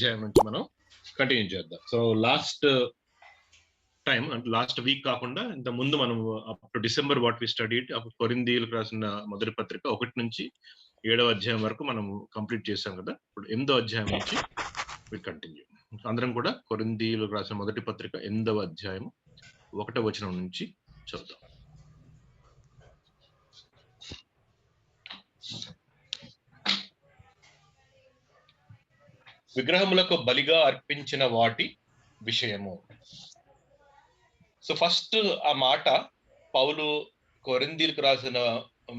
అధ్యాయం నుంచి మనం కంటిన్యూ చేద్దాం. సో లాస్ట్ టైం అంటే లాస్ట్ వీక్ కాకుండా ఇంత ముందు మనం up to December what we studied అప్పుడు కొరింథీయులకు రాసిన మొదటి పత్రిక 1 నుంచి 7వ అధ్యాయం వరకు మనం కంప్లీట్ చేసాం కదా. ఇప్పుడు 8వ అధ్యాయం నుంచి విల్ కంటిన్యూ. అందరం కూడా కొరింథీయులకు రాసిన మొదటి పత్రిక 8వ అధ్యాయం 1వ వచనం నుంచి చదువుదాం. విగ్రహములకు బలిగా అర్పించిన వాటి విషయము. సో ఫస్ట్ ఆ మాట పౌలు కొరింథీయులకు రాసిన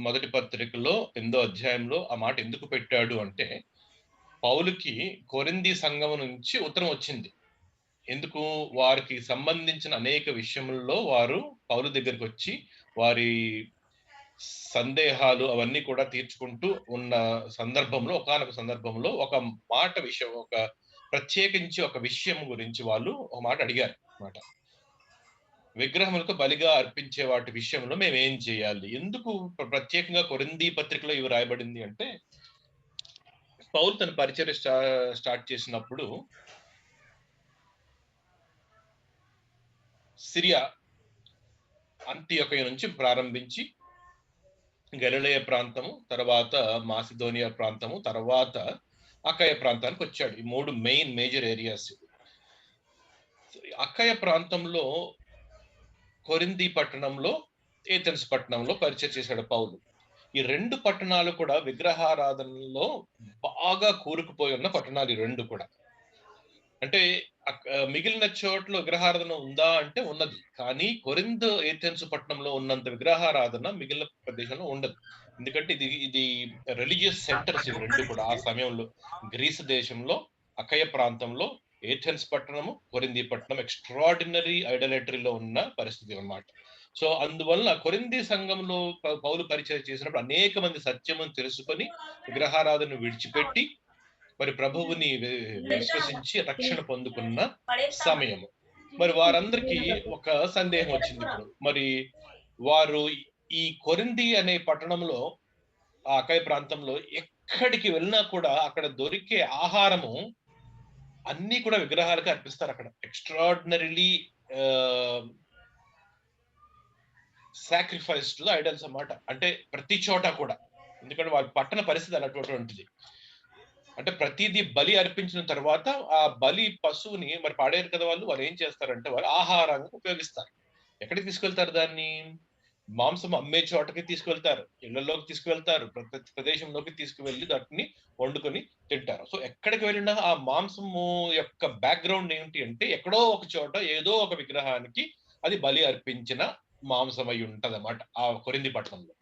మొదటి పత్రికలో 8వ అధ్యాయంలో ఆ మాట ఎందుకు పెట్టాడు అంటే, పౌలుకి కొరింథీ సంఘం నుంచి ఉత్తరం వచ్చింది. ఎందుకు? వారికి సంబంధించిన అనేక విషయముల్లో వారు పౌలు దగ్గరికి వచ్చి వారి సందేహాలు అవన్నీ కూడా తీర్చుకుంటూ ఉన్న సందర్భంలో, ఒకానొక సందర్భంలో ఒక మాట విషయం, ఒక ప్రత్యేకించి ఒక విషయం గురించి వాళ్ళు ఒక మాట అడిగారు అన్నమాట. విగ్రహములకు బలిగా అర్పించే వాటి విషయంలో మేము ఏం చేయాలి? ఎందుకు ప్రత్యేకంగా కొరింథీ పత్రికలో ఇవి రాయబడింది అంటే, పౌలు తన పరిచర్య స్టార్ట్ చేసినప్పుడు సిరియా అంతియొకయ నుంచి ప్రారంభించి గలిలయ ప్రాంతము, తర్వాత మాసిదోనియా ప్రాంతము, తర్వాత అకయ ప్రాంతానికి వచ్చాడు. ఈ 3 మేజర్ ఏరియాస్. అకయ ప్రాంతంలో కొరింథీ పట్టణంలో, ఏథెన్స్ పట్టణంలో పరిచయం చేశాడు పౌలు. ఈ 2 పట్టణాలు కూడా విగ్రహారాధనలో బాగా కూరుకుపోయి ఉన్న పట్టణాలు ఈ 2 కూడా. అంటే మిగిలిన చోట్ల విగ్రహారాధన ఉందా అంటే ఉన్నది. కానీ కొరింథ్, ఏథెన్స్ పట్టణంలో ఉన్నంత విగ్రహారాధన మిగిలిన ప్రదేశంలో ఉండదు. ఎందుకంటే ఇది రిలీజియస్ సెంటర్స్ ఇవి 2 కూడా ఆ సమయంలో. గ్రీసు దేశంలో అకయ ప్రాంతంలో ఏథెన్స్ పట్టణము, కొరింథీ పట్టణం ఎక్స్ట్రాడినరీ ఐడోలటరీలో ఉన్న పరిస్థితి అన్నమాట. సో అందువల్ల కొరింథీ సంఘంలో పౌలు పరిచయం చేసినప్పుడు అనేక మంది సత్యమును తెలుసుకొని విగ్రహారాధనను విడిచిపెట్టి మరి ప్రభువుని విశ్వసించి రక్షణ పొందుకున్న సమయము. మరి వారందరికీ ఒక సందేహం వచ్చింది ఇప్పుడు. మరి వారు ఈ కొరింథీ అనే పట్టణంలో, ఆ అకయ ప్రాంతంలో ఎక్కడికి వెళ్ళినా కూడా అక్కడ దొరికే ఆహారము అన్ని కూడా విగ్రహాలకు అర్పిస్తారు. అక్కడ ఎక్స్ట్రాడినరీలీ సాక్రిఫైస్డ్ ఐడల్స్ అన్నమాట. అంటే ప్రతి చోట కూడా, ఎందుకంటే వాళ్ళ పట్టణ పరిస్థితి అలాంటిది. అంటే ప్రతిదీ బలి అర్పించిన తర్వాత ఆ బలి పశువుని మరి పాడేరు కదా వాళ్ళు ఏం చేస్తారంటే వాళ్ళు ఆహారంగా ఉపయోగిస్తారు. ఎక్కడికి తీసుకెళ్తారు దాన్ని? మాంసం అమ్మే చోటకి తీసుకువెళ్తారు, ఇళ్లలోకి తీసుకువెళ్తారు, ప్రతి ప్రదేశంలోకి తీసుకువెళ్ళి దాన్ని వండుకొని తింటారు. సో ఎక్కడికి వెళ్ళినా ఆ మాంసము యొక్క బ్యాక్గ్రౌండ్ ఏంటి అంటే, ఎక్కడో ఒక చోట ఏదో ఒక విగ్రహానికి అది బలి అర్పించిన మాంసం అయి ఉంటది అన్నమాట ఆ కొరింథీ పట్టణంలో.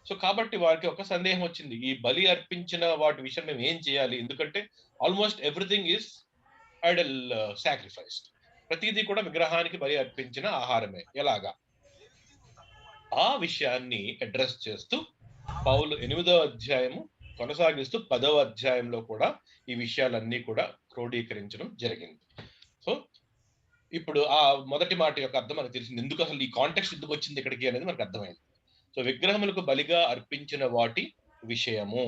సో కాబట్టి వారికి ఒక సందేహం వచ్చింది, ఈ బలి అర్పించిన వాటి విషయం మేము ఏం చేయాలి? ఎందుకంటే almost everything is Idol sacrificed. ప్రతిదీ కూడా విగ్రహానికి బలి అర్పించిన ఆహారమే. ఎలాగా? ఆ విషయాన్ని అడ్రస్ చేస్తూ పౌలు 8వ అధ్యాయము కొనసాగిస్తూ 10వ అధ్యాయంలో కూడా ఈ విషయాలన్నీ కూడా క్రోడీకరించడం జరిగింది. సో ఇప్పుడు ఆ మొదటి మాట యొక్క అర్థం మనకు తెలిసింది. ఎందుకు అసలు ఈ కాంటెక్స్ట్ ఎందుకు వచ్చింది ఇక్కడికి అనేది మనకు అర్థమైంది. సో విగ్రహములకు బలిగా అర్పించిన వాటి విషయము.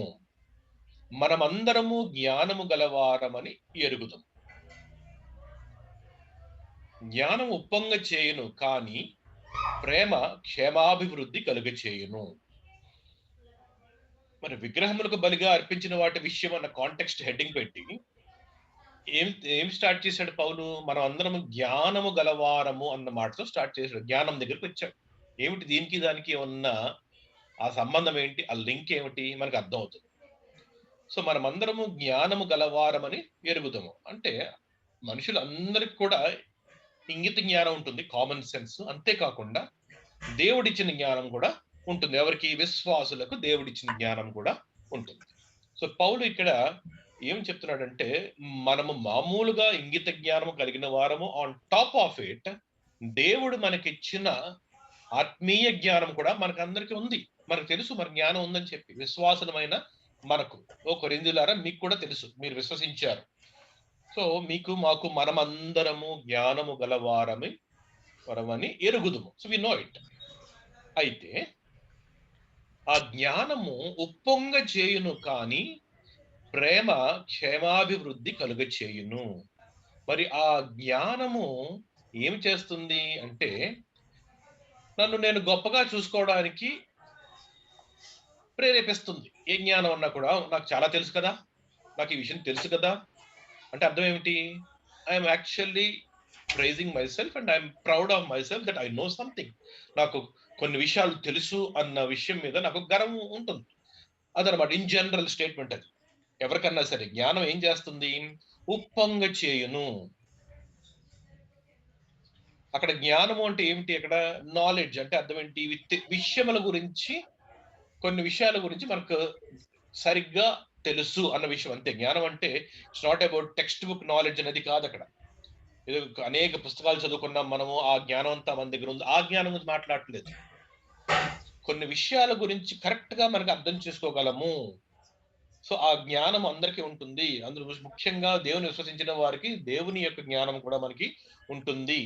మనమందరము జ్ఞానము గలవారమని ఎరుగుదాం. జ్ఞానం ఉప్పొంగ చేయును, కానీ ప్రేమ క్షేమాభివృద్ధి కలుగ చేయును. మరి విగ్రహములకు బలిగా అర్పించిన వాటి విషయం అన్న కాంటెక్స్ట్ హెడ్డింగ్ పెట్టి ఏం స్టార్ట్ చేశాడు పౌలు? మనం అందరము జ్ఞానము గలవారము అన్న మాటతో స్టార్ట్ చేశాడు. జ్ఞానం దగ్గరికి వచ్చాడు. ఏమిటి దీనికి దానికి ఉన్న ఆ సంబంధం ఏంటి? ఆ లింక్ ఏమిటి? మనకు అర్థం అవుతుంది. సో మనమందరము జ్ఞానము గలవారమని ఎరుగుదాము అంటే మనుషులందరికి కూడా ఇంగిత జ్ఞానం ఉంటుంది, కామన్ సెన్స్. అంతేకాకుండా దేవుడిచ్చిన జ్ఞానం కూడా ఉంటుంది. ఎవరికి? విశ్వాసులకు దేవుడిచ్చిన జ్ఞానం కూడా ఉంటుంది. సో పౌలు ఇక్కడ ఏం చెప్తున్నాడంటే, మనము మామూలుగా ఇంగిత జ్ఞానం కలిగిన వారము, ఆన్ టాప్ ఆఫ్ ఇట్ దేవుడు మనకిచ్చిన ఆత్మీయ జ్ఞానం కూడా మనకందరికీ ఉంది. మనకు తెలుసు మన జ్ఞానం ఉందని చెప్పి. విశ్వాసమైన మనకు, ఓ కొరింథీయులారా మీకు కూడా తెలుసు, మీరు విశ్వసించారు. సో మీకు మాకు మనమందరము జ్ఞానము గలవారమని ఎరుగుదుము. So we know it. అయితే ఆ జ్ఞానము ఉప్పొంగ చేయును, కానీ ప్రేమ క్షేమాభివృద్ధి కలుగచేయును. మరి ఆ జ్ఞానము ఏమి చేస్తుంది అంటే, నన్ను నేను గొప్పగా చూసుకోవడానికి ప్రేరేపిస్తుంది. ఏ జ్ఞానం అన్నా కూడా నాకు చాలా తెలుసు కదా! నాకు ఈ విషయం తెలుసు కదా! అంటే అర్థం ఏమిటి? I am actually praising myself and I am proud of myself that I know something. నాకు కొన్ని విషయాలు తెలుసు అన్న విషయం మీద నాకు గర్వం ఉంటుంది. అదనమాట. ఇన్ జనరల్ స్టేట్‌మెంట్ అది. ఎవరికన్నా సరే జ్ఞానం ఏం చేస్తుంది? ఉప్పొంగ చేయును. అక్కడ జ్ఞానము అంటే ఏమిటి అక్కడ? నాలెడ్జ్ అంటే అర్థం ఏంటి? విషయముల గురించి కొన్ని విషయాల గురించి మనకు సరిగ్గా తెలుసు అన్న విషయం అంతే. జ్ఞానం అంటే it's not about text book knowledge అనేది కాదక్కడ. ఏదో అనేక పుస్తకాలు చదువుకున్నాం మనము. ఆ జ్ఞానం అంతా మన దగ్గర ఉంది. ఆ జ్ఞానం గురించి మాట్లాడట్లేదు. కొన్ని విషయాల గురించి కరెక్ట్‌గా మనకు అర్థం చేసుకోగలము. సో, ఆ జ్ఞానం అందరికీ ఉంటుంది. అందులో ముఖ్యంగా దేవుని విశ్వసించిన వారికి దేవుని యొక్క జ్ఞానం కూడా మనకి ఉంటుంది.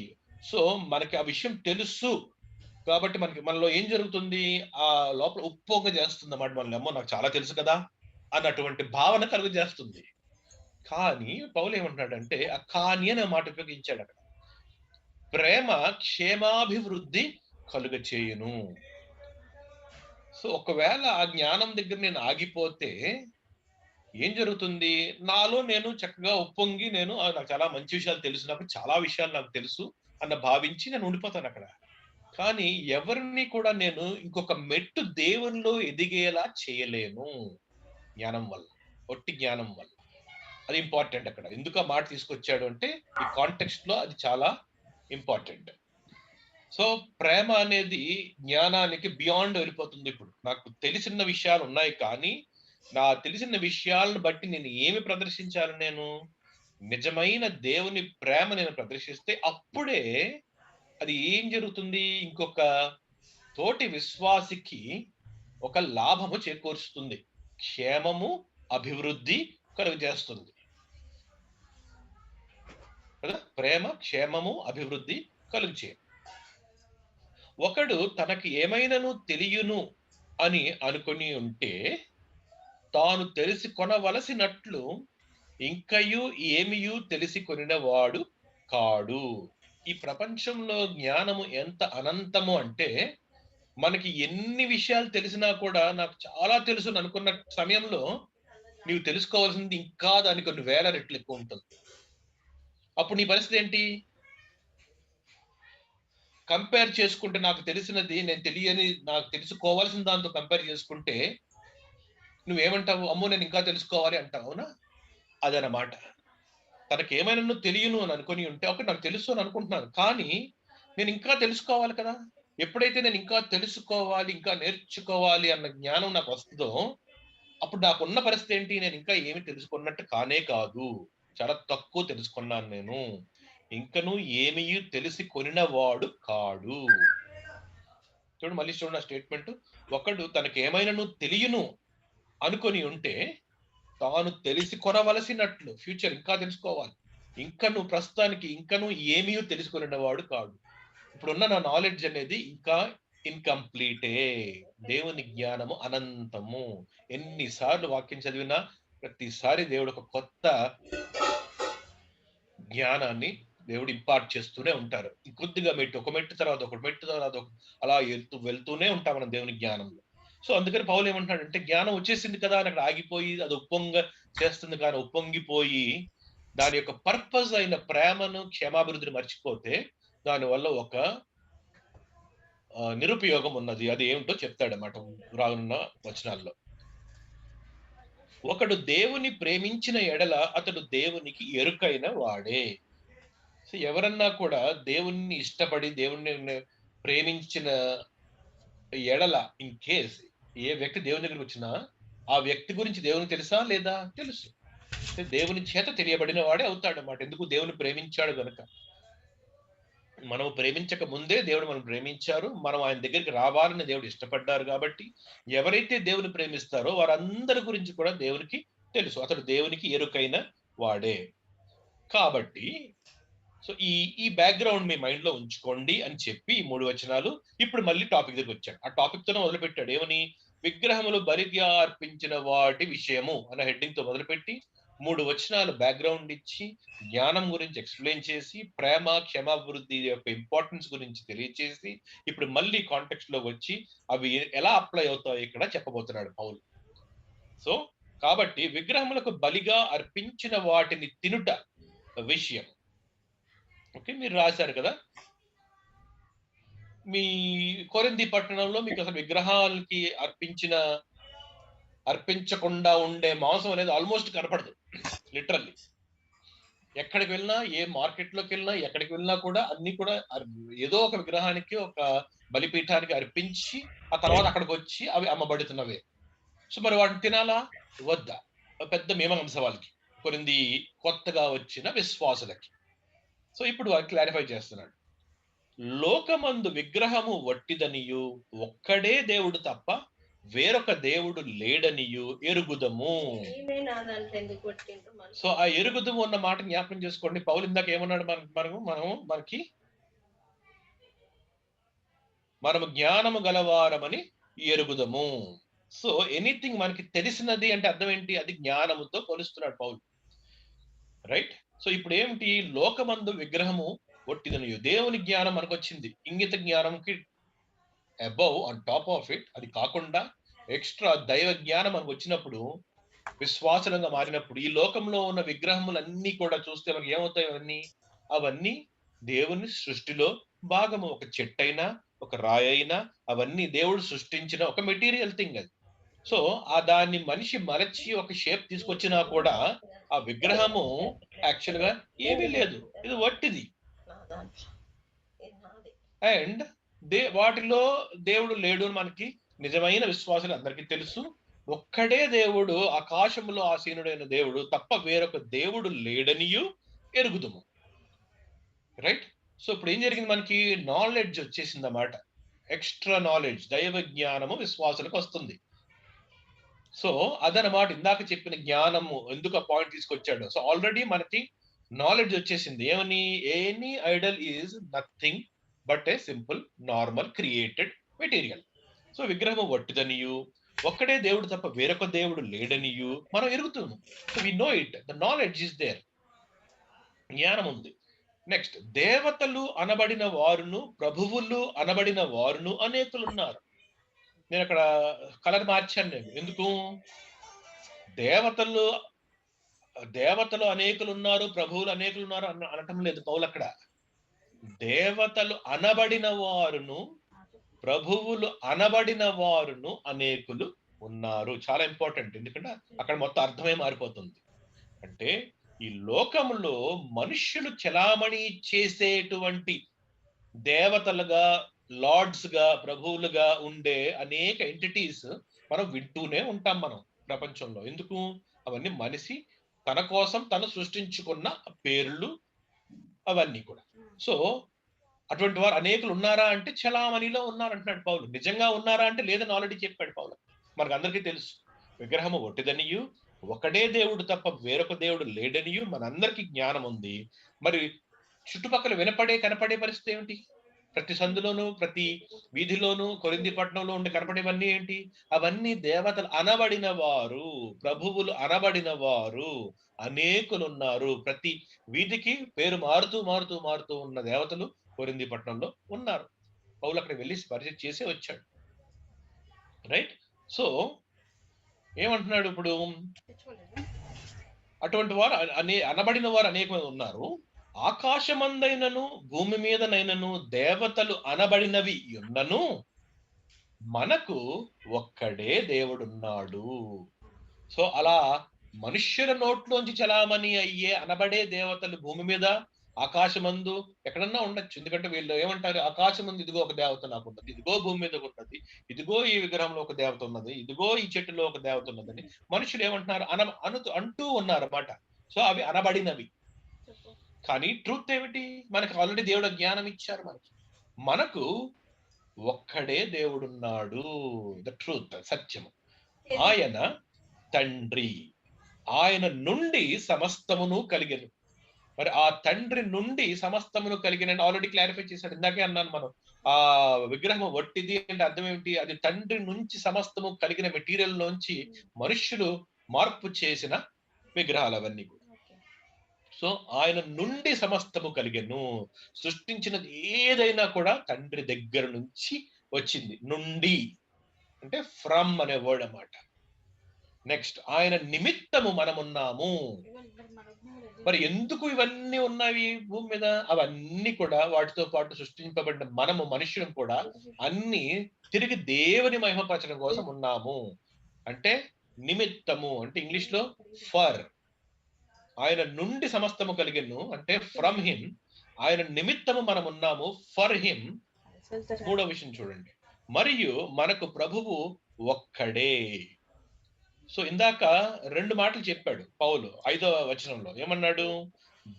సో, మనకి ఆ విషయం తెలుసు కాబట్టి మనలో ఏం జరుగుతుంది? లోపల ఉప్పొంగ చేస్తుందన్నమాట మనల్ని. అమ్మో! నాకు చాలా తెలుసు కదా! అన్నటువంటి భావన కలుగజేస్తుంది. కానీ పౌలేమంటున్నాడంటే, ఆ కానీ అనే మాట ఉపయోగించాడక్కడ. ప్రేమ క్షేమాభివృద్ధి కలుగచేయును. సో, ఒకవేళ ఆ జ్ఞానం దగ్గర నేను ఆగిపోతే ఏం జరుగుతుంది? నాలో నేను చక్కగా ఉప్పొంగి నాకు చాలా మంచి విషయాలు తెలుసు. నాకు చాలా విషయాలు నాకు తెలుసు అన్న భావించి నేను ఉండిపోతానక్కడ. కానీ ఎవరిని కూడా నేను ఇంకొక మెట్టు దేవునిలో ఎదిగేలా చేయలేను జ్ఞానం వల్ల. ఒట్టి జ్ఞానం వల్ల. అది ఇంపార్టెంట్ అక్కడ. ఎందుకు ఆ మాట తీసుకొచ్చాడు అంటే, ఈ కాంటెక్స్ట్‌లో అది చాలా ఇంపార్టెంట్. సో, ప్రేమ అనేది జ్ఞానానికి బియాండ్ వెళ్ళిపోతుందిప్పుడు. నాకు తెలిసిన విషయాలున్నాయి కానీ, నా తెలిసిన విషయాలను బట్టి నేను ఏమి ప్రదర్శించాలి నేను? నిజమైన దేవుని ప్రేమ నేను ప్రదర్శిస్తే అప్పుడే అది ఏం జరుగుతుంది? ఇంకొక తోటి విశ్వాసికి ఒక లాభము చేకూరుస్తుంది. క్షేమము, అభివృద్ధి కలుగజేస్తుంది. కదా! ప్రేమ, క్షేమము, అభివృద్ధి కలుగజేయును. ఒకడు తనకి ఏమైనను తెలియును అని అనుకొని ఉంటే, తాను తెలిసి కొనవలసినట్లు ఇంకయు ఏమియు తెలిసి కొనినవాడు కాడు. ఈ ప్రపంచంలో జ్ఞానము ఎంత అనంతము అంటే, మనకి ఎన్ని విషయాలు తెలిసినా కూడా నాకు చాలా తెలుసు అనుకున్న సమయంలో, నీవు తెలుసుకోవాల్సింది ఇంకా దానికి కొన్ని వేల రెట్లు ఎక్కువ ఉంటుంది. అప్పుడు నీ పరిస్థితి ఏంటి? కంపేర్ చేసుకుంటే నాకు తెలిసినది నాకు తెలుసుకోవాల్సిన దాంతో కంపేర్ చేసుకుంటే, నువ్వేమంటావు? అమ్మో! నేను ఇంకా తెలుసుకోవాలి అంటావు. అవునా? అదనమాట. తనకేమైనను తెలియను అని అనుకోని ఉంటే, ఓకే. నాకు తెలుసు అని అనుకుంటున్నాను. కానీ నేను ఇంకా తెలుసుకోవాలి కదా! ఎప్పుడైతే నేను ఇంకా తెలుసుకోవాలి, ఇంకా నేర్చుకోవాలి అన్న జ్ఞానం నాకొస్తదో, అప్పుడు నాకున్న పరిస్థితి ఏంటి? నేను ఇంకా ఏమి తెలుసుకున్నట్టు కానే కాదు. చాలా తక్కువ తెలుసుకున్నాను నేను. ఇంకను ఏమియు తెలిసి కొనినవాడు కాడు. చూడండి ఆ స్టేట్‌మెంటు. ఒకడు తనకేమైనను తెలియను అనుకొని ఉంటే, తాను తెలిసి కొనవలసినట్లు ఫ్యూచర్ ఇంకా తెలుసుకోవాలి. ప్రస్తుతానికి ఇంకను ఏమీయు తెలుసుకొనినవాడు కాడు. ఇప్పుడున్న నా నాలెడ్జ్ అనేది ఇంకా ఇన్‌కంప్లీటే. దేవుని జ్ఞానము అనంతము. ఎన్ని సార్లు వాక్యం చదివినా ప్రతిసారి దేవుడు ఒక కొత్త జ్ఞానాన్ని దేవుడు ఇంపార్ట్ చేస్తూనే ఉంటారు. కొద్దిగా ఒక మెట్టు తర్వాత ఒక మెట్టు తర్వాత అలా వెళ్తూనే ఉంటాం మనం దేవుని జ్ఞానంలో. సో, అందుకని పౌలేమంటున్నాడంటే జ్ఞానం వచ్చేసింది కదా! అని అక్కడ ఆగిపోయి అది చేస్తుంది కానీ ఉప్పొంగిపోయి దాని యొక్క పర్పస్ అయిన ప్రేమను, క్షేమాభివృద్ధిని మర్చిపోతే దానివల్ల ఒక నిరుపయోగం ఉన్నది. అది ఏమిటో చెప్తాడన్నమాట రానున్న వచనాల్లో. ఒకడు దేవుని ప్రేమించిన ఎడల అతడు దేవునికి ఎరుకైన వాడే. సో, ఎవరన్నా కూడా దేవుణ్ణి ఇష్టపడి దేవుణ్ణి ప్రేమించిన ఎడల ఇన్ కేస్ ఏ వ్యక్తి దేవుని దగ్గరికొచ్చినా, ఆ వ్యక్తి గురించి దేవునికి తెలుసా? లేదా? తెలుసు. దేవుని చేత తెలియబడిన వాడే అవుతాడన్నమాట. ఎందుకు? దేవుని ప్రేమించాడు గనక. మనం ప్రేమించక ముందే దేవుడు మనల్ని ప్రేమించారు. మనం ఆయన దగ్గరికి రావాలని దేవుడు ఇష్టపడ్డారు కాబట్టి, ఎవరైతే దేవుని ప్రేమిస్తారో వారందరి గురించి కూడా దేవునికి తెలుసు. అతడు దేవునికి ఎరుకైన వాడే. కాబట్టి సో, ఈ బ్యాక్‌గ్రౌండ్ మీ మైండ్‌లో ఉంచుకోండి అని చెప్పి ఈ 3 వచనాలు ఇప్పుడు మళ్ళీ టాపిక్ దగ్గరికొచ్చాడు. ఆ టాపిక్‌తోనే మొదలుపెట్టాడు. ఏమని? విగ్రహములు బలిగా అర్పించిన వాటి విషయము అనే హెడ్డింగ్ తో మొదలుపెట్టి 3 వచనాలు బ్యాక్గ్రౌండ్ ఇచ్చి జ్ఞానం గురించి ఎక్స్ప్లెయిన్ చేసి ప్రేమ క్షమాభివృద్ధి యొక్క ఇంపార్టెన్స్ గురించి తెలియచేసి ఇప్పుడు మళ్ళీ కాంటెక్స్ట్ లో వచ్చి అవి ఎలా అప్లై అవుతాయి ఇక్కడ చెప్పబోతున్నాడు పౌలు. సో కాబట్టి విగ్రహములకు బలిగా అర్పించిన వాటిని తినుట విషయం. ఓకే, మీరు రాశారు కదా మీ కొరింథీ పట్టణంలో మీకు అసలు విగ్రహాలకి అర్పించకుండా ఉండే మాంసం అనేది ఆల్మోస్ట్ కనపడదు. లిటరల్లీ ఎక్కడికి వెళ్ళినా, ఏ మార్కెట్ లోకి వెళ్ళినా, ఎక్కడికి వెళ్ళినా కూడా అన్ని కూడా ఏదో ఒక విగ్రహానికి ఒక బలిపీఠానికి అర్పించి ఆ తర్వాత అక్కడికి వచ్చి అవి అమ్మబడుతున్నవే. సో మరి వాటిని తినాలా వద్దా పెద్ద మీమాంస వాళ్ళకి, కొరింది కొత్తగా వచ్చిన విశ్వాసులకి. సో ఇప్పుడు వారికి క్లారిఫై చేస్తున్నాడు. లోకమందు విగ్రహము వట్టిదనియు ఒక్కడే దేవుడు తప్ప వేరొక దేవుడు లేడనియు ఎరుగుదము. సో ఆ ఎరుగుదము అన్న మాట జ్ఞాపకం చేసుకోండి. పౌలు ఇందాక ఏమన్నాడు? మనము జ్ఞానము గలవారమని ఎరుగుదము. సో ఎనీథింగ్ మనకి తెలిసినది అంటే అర్థం ఏంటి? అది జ్ఞానముతో పోలుస్తున్నాడు పౌలు, రైట్? సో ఇప్పుడు ఏమిటి? లోకమందు విగ్రహము ఒట్టిదనియు. దేవుని జ్ఞానం మనకు వచ్చింది, ఇంగిత జ్ఞానంకి above on top of it, అది కాకుండా ఎక్స్ట్రా దైవ జ్ఞానం మనకు వచ్చినప్పుడు, విశ్వాసంగా మారినప్పుడు ఈ లోకంలో ఉన్న విగ్రహములన్నీ కూడా చూస్తే మనకి ఏమవుతాయి? అవన్నీ దేవుని సృష్టిలో భాగము. ఒక చెట్టైనా, ఒక రాయైనా, అవన్నీ దేవుడు సృష్టించిన ఒక మెటీరియల్ థింగ్ అది. సో ఆ దాన్ని మనిషి మలచి ఒక షేప్ తీసుకొచ్చినా కూడా ఆ విగ్రహము యాక్చువల్ గా ఏమీ లేదు, ఇది వట్టిది. అండ్ వాటిలో దేవుడు లేడు అని మనకి నిజమైన విశ్వాసులు అందరికీ తెలుసు. ఒక్కడే దేవుడు, ఆకాశములో ఆసీనుడైన దేవుడు తప్ప వేరొక దేవుడు లేడనియు ఎరుగుదుము, రైట్? సో ఇప్పుడు ఏం జరిగింది? మనకి నాలెడ్జ్ వచ్చేసింది అన్నమాట. ఎక్స్ట్రా నాలెడ్జ్, దైవ జ్ఞానము విశ్వాసులకు వస్తుంది. సో అదనమాట ఇందాక చెప్పిన జ్ఞానము ఎందుకు ఆ పాయింట్ తీసుకొచ్చాడు. సో ఆల్రెడీ మనకి నాలెడ్జ్ వచ్చేసింది. ఏమని? Any idol is nothing but a simple normal created material. So విగ్రహము వట్టిదనియు ఒక్కడే దేవుడు తప్ప వేరొక దేవుడు లేడనియు మనం ఎరుగుతున్నాం. So we know it, the knowledge is there, జ్ఞానం ఉంది. నెక్స్ట్, దేవతలు అనబడిన వారును ప్రభువులు అనబడిన వారును అనేకులు ఉన్నారు. నేను అక్కడ కలర్ మార్చాను. నేను ఎందుకు? దేవతలు అనేకులు ఉన్నారు, ప్రభువులు అనేకులు ఉన్నారు అనటం లేదు పౌలు అక్కడ. దేవతలు అనబడిన వారును ప్రభువులు అనబడిన వారును అనేకులు ఉన్నారు. చాలా ఇంపార్టెంట్, ఎందుకంటే అక్కడ మొత్తం అర్థమే మారిపోతుంది. అంటే ఈ లోకములో మనుష్యులు చలామణి చేసేటువంటి దేవతలుగా, లార్డ్స్ గా, ప్రభువులుగా ఉండే అనేక ఎంటిటీస్ మనం వింటూనే ఉంటాం మనం ప్రపంచంలో. ఎందుకు? అవన్నీ మనిషి తన కోసం తను సృష్టించుకున్న పేర్లు అవన్నీ కూడా. సో అటువంటి వారు అనేకులు ఉన్నారా అంటే చలామణిలో ఉన్నారంటున్నాడు పౌలు. నిజంగా ఉన్నారా అంటే లేదని ఆల్రెడీ చెప్పాడు పౌలు. మనకు అందరికీ తెలుసు విగ్రహము ఒట్టిదనియు ఒకడే దేవుడు తప్ప వేరొక దేవుడు లేడనియు మనందరికీ జ్ఞానం ఉంది. మరి చుట్టుపక్కల కనపడే పరిస్థితి ఏమిటి? ప్రతి సందులోను, ప్రతి వీధిలోను, కొరింథీ పట్టణంలో ఉండే కనపడేవన్నీ ఏంటి? అవన్నీ దేవతలు అనబడిన వారు, ప్రభువులు అనబడిన వారు అనేకులు ఉన్నారు. ప్రతి వీధికి పేరు మారుతూ ఉన్న దేవతలు కొరింథీ పట్టణంలో ఉన్నారు. పౌలు అక్కడ వెళ్ళి పరిచయం చేసే వచ్చాడు, రైట్? సో ఏమంటున్నాడు ఇప్పుడు? అటువంటి వారు అనబడిన వారు అనేక మంది ఉన్నారు. ఆకాశమందైనను భూమి మీదనైనను దేవతలు అనబడినవి ఉన్నను మనకు ఒక్కడే దేవుడున్నాడు. సో అలా మనుష్యుల నోట్లోంచి చలామణి అయ్యే అనబడే దేవతలు భూమి మీద, ఆకాశమందు ఎక్కడన్నా ఉండొచ్చు. ఎందుకంటే వీళ్ళు ఏమంటారు? ఆకాశమందు ఇదిగో ఒక దేవత నాకు ఉన్నది, ఇదిగో భూమి మీద ఉన్నది, ఇదిగో ఈ విగ్రహంలో ఒక దేవత ఉన్నది, ఇదిగో ఈ చెట్టులో ఒక దేవత ఉన్నదని మనుషులు ఏమంటున్నారు? అంటూ ఉన్నారు అన్నమాట. సో అవి అనబడినవి. కానీ ట్రూత్ ఏమిటి? మనకు ఆల్రెడీ దేవుడు జ్ఞానం ఇచ్చారు. మనకు ఒక్కడే దేవుడున్నాడు, ద ట్రూత్, సత్యము. ఆయన తండ్రి, ఆయన నుండి సమస్తమును కలిగెను. మరి ఆ తండ్రి నుండి సమస్తమును కలిగిన ఆల్రెడీ క్లారిఫై చేశాడు. ఇందాకే అన్నాను మనం, ఆ విగ్రహం వట్టిది అంటే అర్థం ఏమిటి? అది తండ్రి నుంచి సమస్తము కలిగిన మెటీరియల్ లోంచి మనుష్యులు మార్పు చేసిన విగ్రహాలు అవన్నీ కూడా. సో ఆయన నుండి సమస్తము కలిగెను. సృష్టించినది ఏదైనా కూడా తండ్రి దగ్గర నుంచి వచ్చింది. నుండి అంటే ఫ్రమ్ అనే వర్డ్ అన్నమాట. నెక్స్ట్, ఆయన నిమిత్తము మనమున్నాము. మరి ఎందుకు ఇవన్నీ ఉన్నవి భూమి మీద? అవన్నీ కూడా వాటితో పాటు సృష్టింపబడిన మనము మనుష్యులం కూడా అన్ని తిరిగి దేవుని మహిమపరచడం కోసం ఉన్నాము. అంటే నిమిత్తము అంటే ఇంగ్లీష్ లో ఫర్. ఆయన నుండి సమస్తము కలిగెను అంటే ఫ్రమ్ హిమ్. ఆయన నిమిత్తము మనం ఉన్నాము ఫర్ హిమ్. మూడో విషయం చూడండి, మరియు మనకు ప్రభువు ఒక్కడే. సో ఇందాక 2 మాటలు చెప్పాడు పౌలు 5వ వచనంలో. ఏమన్నాడు?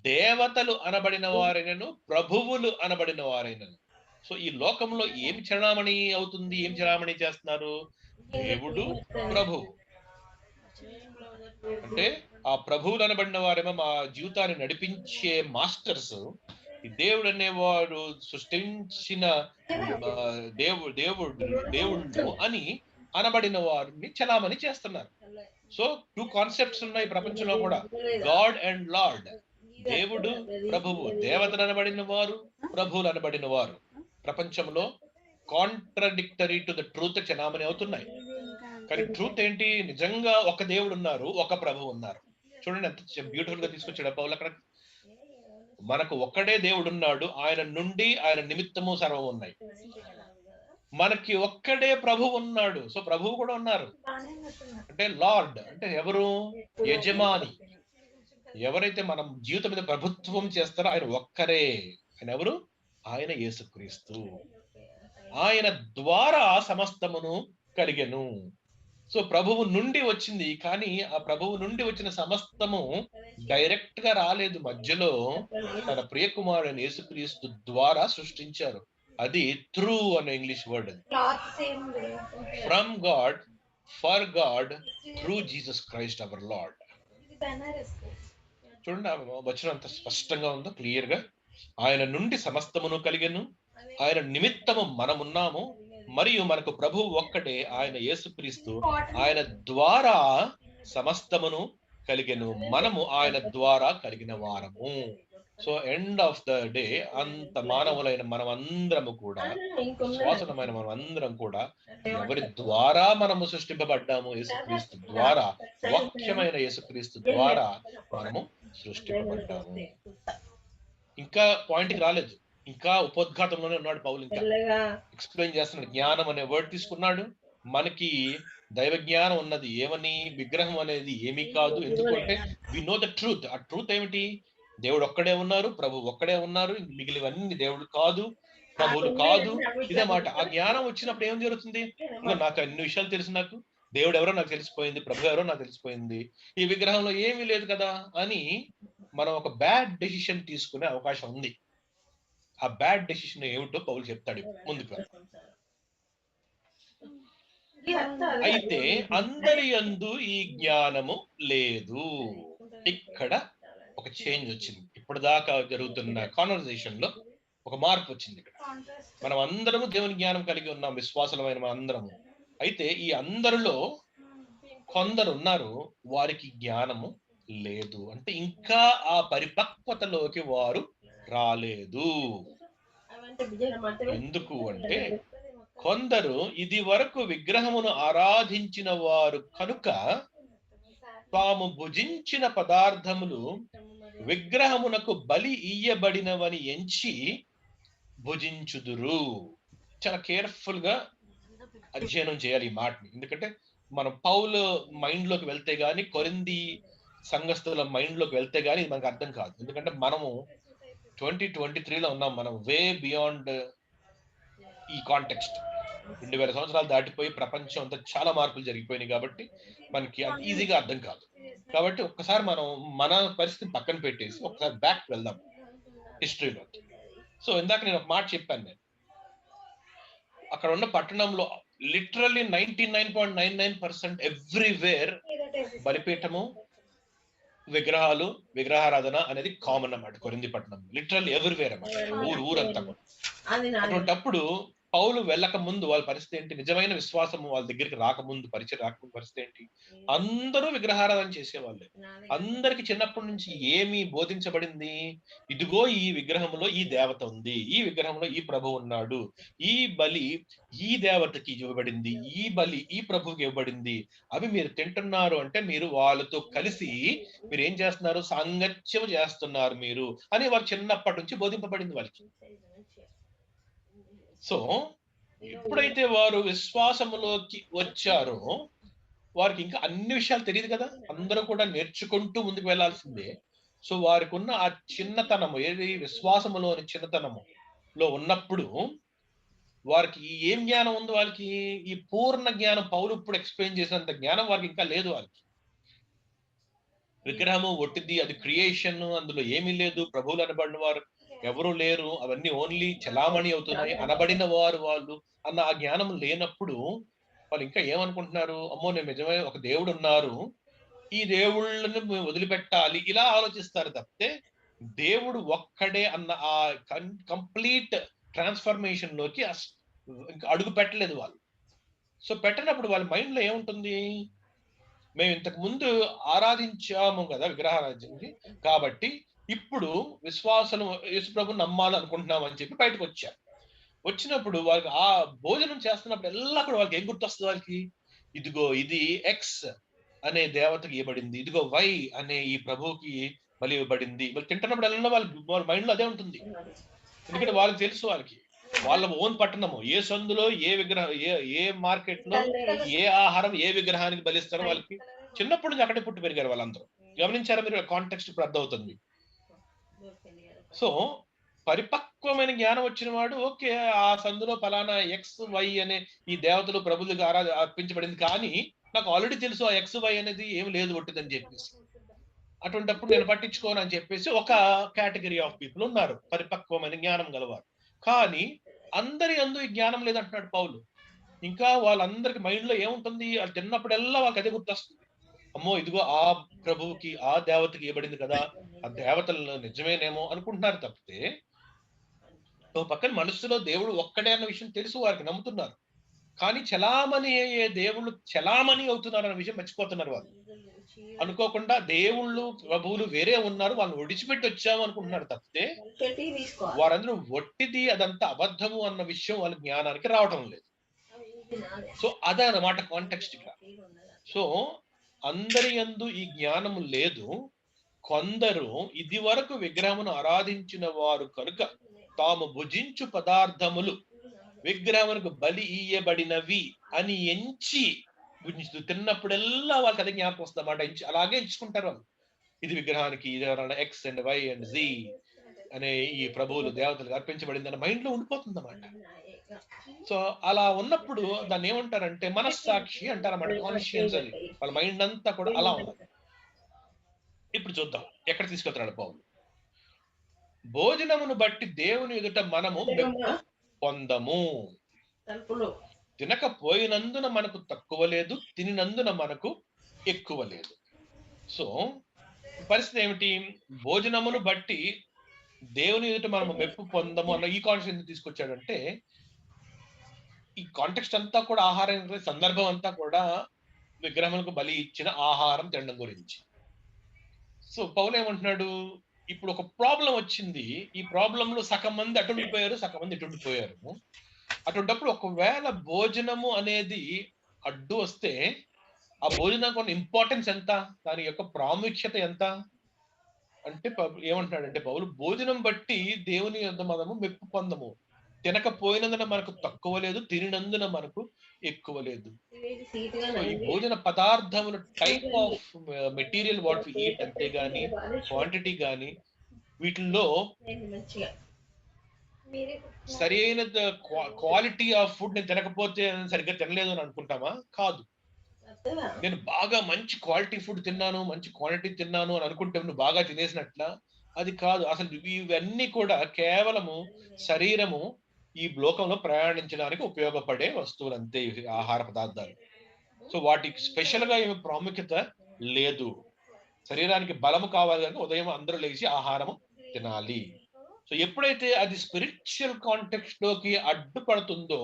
దేవతలు అనబడిన వారైనను ప్రభువులు అనబడిన వారైనను. సో ఈ లోకంలో ఏం చలామణి అవుతుంది? ఏం చలామణి చేస్తున్నారు? దేవుడు, ప్రభువు. అంటే ఆ ప్రభువులు అనబడిన వారేమో మా జీవితాన్ని నడిపించే మాస్టర్స్. ఈ దేవుడు అనేవాడు సృష్టించిన దేవుళ్ళు అని అనబడిన వారిని చలామణి చేస్తున్నారు. సో 2 కాన్సెప్ట్స్ ఉన్నాయి ప్రపంచంలో కూడా, గాడ్ అండ్ లార్డ్. దేవుడు, ప్రభువు. దేవతలు అనబడిన వారు, ప్రభువులు అనబడిన వారు ప్రపంచంలో కాంట్రడిక్టరీ టు ద ట్రూత్ చలామణి అవుతున్నాయి. కానీ ట్రూత్ ఏంటి? నిజంగా ఒక దేవుడు ఉన్నారు, ఒక ప్రభువు ఉన్నారు. చూడండి ఎంత బ్యూటిఫుల్ గా తీసుకొచ్చాడు పౌలు అక్కడ. మనకు ఒక్కడే దేవుడు ఉన్నాడు, ఆయన నుండి ఆయన నిమిత్తము సర్వం ఉన్నాయి. మనకి ఒక్కడే ప్రభువు ఉన్నాడు, సో ప్రభువు కూడా ఉన్నారు. అంటే లార్డ్ అంటే ఎవరు? యజమాని. ఎవరైతే మనం జీవితం మీద ప్రభుత్వం చేస్తారో ఆయన ఒక్కరే. ఆయన ఎవరు? ఆయన యేసుక్రీస్తు. ఆయన ద్వారా సమస్తమును కలిగెను. సో ప్రభువు నుండి వచ్చింది, కానీ ఆ ప్రభువు నుండి వచ్చిన సమస్తము డైరెక్ట్ గా రాలేదు. మధ్యలో తన ప్రియకుమారుడైన యేసుక్రీస్తు ద్వారా సృష్టించారు. అది త్రూ అనే English word. From God, for God, through Jesus Christ our Lord. చూడండి ఆ వచనం అంత స్పష్టంగా ఉందో, క్లియర్ గా. ఆయన నుండి సమస్తమును కలిగెను, ఆయన నిమిత్తము మనమున్నాము, మరియు మనకు ప్రభువు ఒక్కటే, ఆయన యేసుక్రీస్తు. ఆయన ద్వారా సమస్తమును కలిగెను, మనము ఆయన ద్వారా కలిగిన వారము. So end of the day అంత మానవులైన మనం అందరము కూడా, విశ్వాసమైన మనం అందరం కూడా ఎవరి ద్వారా మనము సృష్టింపబడ్డాము? యేసుక్రీస్తు ద్వారా. వాక్యమైన యేసుక్రీస్తు ద్వారా మనము సృష్టింపబడ్డాము. ఇంకా పాయింట్కి రాలేదు, ఇంకా ఉపోద్ఘాతంలోనే ఉన్నాడు పౌలు. ఇంకా ఎక్స్ప్లెయిన్ చేస్తున్నాడు. జ్ఞానం అనే వర్డ్ తీసుకున్నాడు. మనకి దైవ జ్ఞానం ఉన్నది. ఏమని? విగ్రహం అనేది ఏమీ కాదు. ఎందుకంటే వి నో ద ట్రూత్. ఆ ట్రూత్ ఏమిటి? దేవుడు ఒక్కడే ఉన్నారు, ప్రభు ఒక్కడే ఉన్నారు, మిగిలివన్నీ దేవుడు కాదు, ప్రభువులు కాదు. ఇదే మాట. ఆ జ్ఞానం వచ్చినప్పుడు ఏం జరుగుతుంది? ఇంకా నాకు అన్ని విషయాలు తెలుసు, నాకు దేవుడు ఎవరో నాకు తెలిసిపోయింది, ప్రభు ఎవరో నాకు తెలిసిపోయింది, ఈ విగ్రహంలో ఏమీ లేదు కదా అని మనం ఒక బ్యాడ్ డెసిషన్ తీసుకునే అవకాశం ఉంది. ఆ బ్యాడ్ డెసిషన్ ఏమిటో పౌలు చెప్తాడు ముందుగా. అయితే అందరి యందు ఈ జ్ఞానము లేదు. ఇక్కడ ఒక చేంజ్ వచ్చింది. ఇప్పటిదాకా జరుగుతున్న కాన్వర్సేషన్ లో ఒక మార్పు వచ్చింది. ఇక్కడ మనం అందరము దేవుని జ్ఞానం కలిగి ఉన్నాం, విశ్వాసులమైన మన అందరము. అయితే ఈ అందరిలో కొందరు ఉన్నారు, వారికి జ్ఞానము లేదు. అంటే ఇంకా ఆ పరిపక్వతలోకి వారు రాలేదు. ఎందుకు అంటే కొందరు ఇది వరకు విగ్రహమును ఆరాధించిన వారు కనుక తాము భుజించిన పదార్థములు విగ్రహమునకు బలి ఇయ్యబడినవని ఎంచి భుజించుదురు. చాలా కేర్ఫుల్ గా అధ్యయనం చేయాలి ఈ మాటని. ఎందుకంటే మనం పౌలు మైండ్ లోకి వెళ్తే గానీ, కొరింథీ సంఘస్థుల మైండ్ లోకి వెళ్తే గానీ ఇది మనకు అర్థం కాదు. ఎందుకంటే మనము 2023లో ఉన్నాం. మనం వే బియాండ్ ఈ కాంటెక్స్ట్. 2000 సంవత్సరాలు దాటిపోయి ప్రపంచం అంతా చాలా మార్పులు జరిగిపోయినాయి కాబట్టి మనకి ఈజీగా అర్థం కాదు. కాబట్టి ఒక్కసారి మనం మన పరిస్థితిని పక్కన పెట్టేసి ఒకసారి బ్యాక్ వెళ్దాం హిస్టరీలో. సో ఇందాక నేను ఒక మాట చెప్పాను. నేను అక్కడ ఉన్న పట్టణంలో లిటరల్లీ 99.99% ఎవ్రీవేర్ బలిపీఠము విగ్రహాలు, విగ్రహారాధన అనేది కామన్ అన్నమాట కొరింథీ పట్టణం. లిటరల్లీ ఎవ్రీవేర్ అన్నమాట. ఊరంతా కూడా. అటువంటప్పుడు పౌలు వెళ్ళక ముందు వాళ్ళ పరిస్థితి ఏంటి? నిజమైన విశ్వాసము వాళ్ళ దగ్గరికి రాకముందు, పరిచయం రాకముందు పరిస్థితి ఏంటి? అందరూ విగ్రహారాధన చేసేవాళ్ళే. అందరికి చిన్నప్పటి నుంచి ఏమి బోధించబడింది? ఇదిగో ఈ విగ్రహంలో ఈ దేవత ఉంది, ఈ విగ్రహంలో ఈ ప్రభు ఉన్నాడు, ఈ బలి ఈ దేవతకి ఇవ్వబడింది, ఈ బలి ఈ ప్రభువుకి ఇవ్వబడింది, అవి మీరు తింటున్నారు అంటే మీరు వాళ్ళతో కలిసి మీరు ఏం చేస్తున్నారు? సాంగత్యం చేస్తున్నారు మీరు అని వారు చిన్నప్పటి నుంచి బోధింపబడింది వాళ్ళకి. సో ఎప్పుడైతే వారు విశ్వాసములోకి వచ్చారో వారికి ఇంకా అన్ని విషయాలు తెలియదు కదా, అందరూ కూడా నేర్చుకుంటూ ముందుకు వెళ్లాల్సిందే. సో వారికి ఉన్న ఆ చిన్నతనము, ఏది విశ్వాసములోని చిన్నతనము లో ఉన్నప్పుడు వారికి ఏం జ్ఞానం ఉంది? వాళ్ళకి ఈ పూర్ణ జ్ఞానం పౌలు ఇప్పుడు ఎక్స్ప్లెయిన్ చేసినంత జ్ఞానం వారికి ఇంకా లేదు. వాళ్ళకి విగ్రహము ఒట్టిది, అది క్రియేషన్, అందులో ఏమీ లేదు, ప్రభువులు అనబడిన వారు ఎవరు లేరు, అవన్నీ ఓన్లీ చలామణి అవుతున్నాయి, అనబడిన వారు వాళ్ళు అన్న ఆ జ్ఞానం లేనప్పుడు వాళ్ళు ఇంకా ఏమనుకుంటున్నారు? అమ్మో నేను నిజమైన ఒక దేవుడు ఉన్నారు, ఈ దేవుళ్ళని మేము వదిలిపెట్టాలి, ఇలా ఆలోచిస్తారు తప్పితే దేవుడు ఒక్కడే అన్న ఆ కంప్లీట్ ట్రాన్స్ఫర్మేషన్ లోకి ఇంకా అడుగు పెట్టలేదు వాళ్ళు. సో పెట్టినప్పుడు వాళ్ళ మైండ్ లో ఏముంటుంది? మేము ఇంతకు ముందు ఆరాధించాము కదా విగ్రహారాధ్యాన్ని, కాబట్టి ఇప్పుడు విశ్వాసం యేసుప్రభు నమ్మాలనుకుంటున్నాం అని చెప్పి బయటకు వచ్చారు. వచ్చినప్పుడు వాళ్ళకి ఆ భోజనం చేస్తున్నప్పుడు ఎల్లా కూడా వాళ్ళకి ఏం గుర్తొస్తుంది? వాళ్ళకి ఇదిగో ఇది ఎక్స్ అనే దేవతకి ఇవ్వబడింది, ఇదిగో వై అనే ఈ ప్రభువుకి బలి ఇవ్వబడింది. వాళ్ళు తింటున్నప్పుడు ఎల్లా వాళ్ళ మైండ్ లో అదే ఉంటుంది. ఎందుకంటే వాళ్ళకి తెలుసు, వాళ్ళకి వాళ్ళ ఓన్ పట్టణము, ఏ సందులో ఏ విగ్రహం, ఏ మార్కెట్ లో ఏ ఆహారం ఏ విగ్రహానికి బలిస్తారో వాళ్ళకి చిన్నప్పటి నుంచి అక్కడే పుట్టి పెరిగారు వాళ్ళందరూ. గమనించారా మీరు? కాంటెక్స్ట్ ఇప్పుడు అర్థమవుతుంది. సో పరిపక్వమైన జ్ఞానం వచ్చిన వాడు ఓకే, ఆ సందులో ఫలానా ఎక్స్ వై అనే ఈ దేవతలు ప్రభువులకు అర్పించబడింది, కానీ నాకు ఆల్రెడీ తెలుసు ఆ ఎక్స్ వై అనేది ఏం లేదు ఒట్టిదని చెప్పేసి, అటువంటిప్పుడు నేను పట్టించుకోను అని చెప్పేసి ఒక కేటగిరీ ఆఫ్ పీపుల్ ఉన్నారు, పరిపక్వమైన జ్ఞానం గలవారు. కానీ అందరి యందు ఈ జ్ఞానం లేదంటున్నాడు పౌలు. ఇంకా వాళ్ళందరికి మైండ్ లో ఏముంటుంది? అది తిన్నప్పుడల్లా వాళ్ళకి అదే గుర్తొస్తుంది. అమ్మో ఇదిగో ఆ ప్రభువుకి ఆ దేవతకి ఇవ్వబడింది కదా, ఆ దేవతలు నిజమేనేమో అనుకుంటున్నారు తప్పితే ఓ పక్కన మనసులో దేవుడు ఒక్కడే అన్న విషయం తెలుసు, వారికి నమ్ముతున్నారు. కానీ చలామణి అయ్యే దేవుళ్ళు చలామణి అవుతున్నారు అన్న విషయం మర్చిపోతున్నారు వాళ్ళు. అనుకోకుండా దేవుళ్ళు ప్రభువులు వేరే ఉన్నారు, వాళ్ళని ఒడిచిపెట్టి వచ్చాము అనుకుంటున్నారు తప్పితే వారందరూ ఒట్టిది, అదంతా అబద్ధము అన్న విషయం వాళ్ళ జ్ఞానానికి రావటం లేదు. సో అదే అన్నమాట కాంటెక్స్ట్ ఇక్కడ. సో అందరి యందు ఈ జ్ఞానము లేదు. కొందరు ఇది వరకు విగ్రహమును ఆరాధించిన వారు కనుక తాము భుజించు పదార్థములు విగ్రహమునకు బలి ఇయ్యబడినవి అని ఎంచి తిన్నప్పుడల్లా వాళ్ళకి అదే జ్ఞాపకం వస్తుంది అన్నమాట. అలాగే ఎంచుకుంటారు వాళ్ళు. ఇది విగ్రహానికి, ఇది ఎవరైనా X and Y and Z అనే ఈ ప్రభువులు దేవతలకు అర్పించబడింది అన్న మైండ్ లో ఉండిపోతుంది అన్నమాట. సో అలా ఉన్నప్పుడు దాన్ని ఏమంటారంటే మనస్సాక్షి అంటారన్నమాట, కాన్షియన్స్ అని. వాళ్ళ మైండ్ అంతా కూడా అలా ఉన్నది. ఇప్పుడు చూద్దాం ఎక్కడ తీసుకెళ్తున్నాడు పౌలు. భోజనమును బట్టి దేవుని ఎదుట మనము మెప్పు పొందము, తినకపోయినందున మనకు తక్కువ లేదు, తినినందున మనకు ఎక్కువ లేదు. సో పరిస్థితి ఏమిటి? భోజనమును బట్టి దేవుని ఎదుట మనము మెప్పు పొందము అన్న ఈ కాన్షియన్స్ తీసుకొచ్చాడంటే ఈ కాంటెక్స్ట్ అంతా కూడా ఆహారం సందర్భం అంతా కూడా విగ్రహములకు బలి ఇచ్చిన ఆహారం తినడం గురించి. సో పౌలు ఏమంటున్నాడు? ఇప్పుడు ఒక ప్రాబ్లం వచ్చింది, ఈ ప్రాబ్లంలో సగం మంది అటు ఉండిపోయారు, సగం మంది ఇటు ఉండిపోయారు. అటువంటిప్పుడు ఒకవేళ భోజనము అనేది అడ్డు వస్తే ఆ భోజనం కొన్ని ఇంపార్టెన్స్ ఎంత, దాని యొక్క ప్రాముఖ్యత ఎంత అంటే ఏమంటున్నాడంటే పౌలు, భోజనం బట్టి దేవుని యొద్ద మనము మెప్పు పొందము, తినకపోయినందున మనకు తక్కువ లేదు, తినినందున మనకు ఎక్కువ లేదు. సో ఈ భోజన పదార్థముల type of material what we eat అంతే గాని క్వాంటిటీ గాని వీటిల్లో సరి అయిన క్వాలిటీ ఆఫ్ ఫుడ్ నేను తినకపోతే సరిగ్గా తినలేదు అని అనుకుంటామా? కాదు. నేను బాగా మంచి క్వాలిటీ ఫుడ్ తిన్నాను, మంచి క్వాలిటీ తిన్నాను అని అనుకుంటే నువ్వు బాగా తినేసినట్ల? అది కాదు. అసలు ఇవన్నీ కూడా కేవలము శరీరము ఈ లోకంలో ప్రయాణించడానికి ఉపయోగపడే వస్తువులు అంతే, ఆహార పదార్థాలు. సో వాటికి స్పెషల్ గా ఏమి ప్రాముఖ్యత లేదు. శరీరానికి బలము కావాలి కనుక ఉదయం అందరూ లేచి ఆహారము తినాలి. సో ఎప్పుడైతే అది స్పిరిచువల్ కాంటెక్స్ట్ లోకి అడ్డుపడుతుందో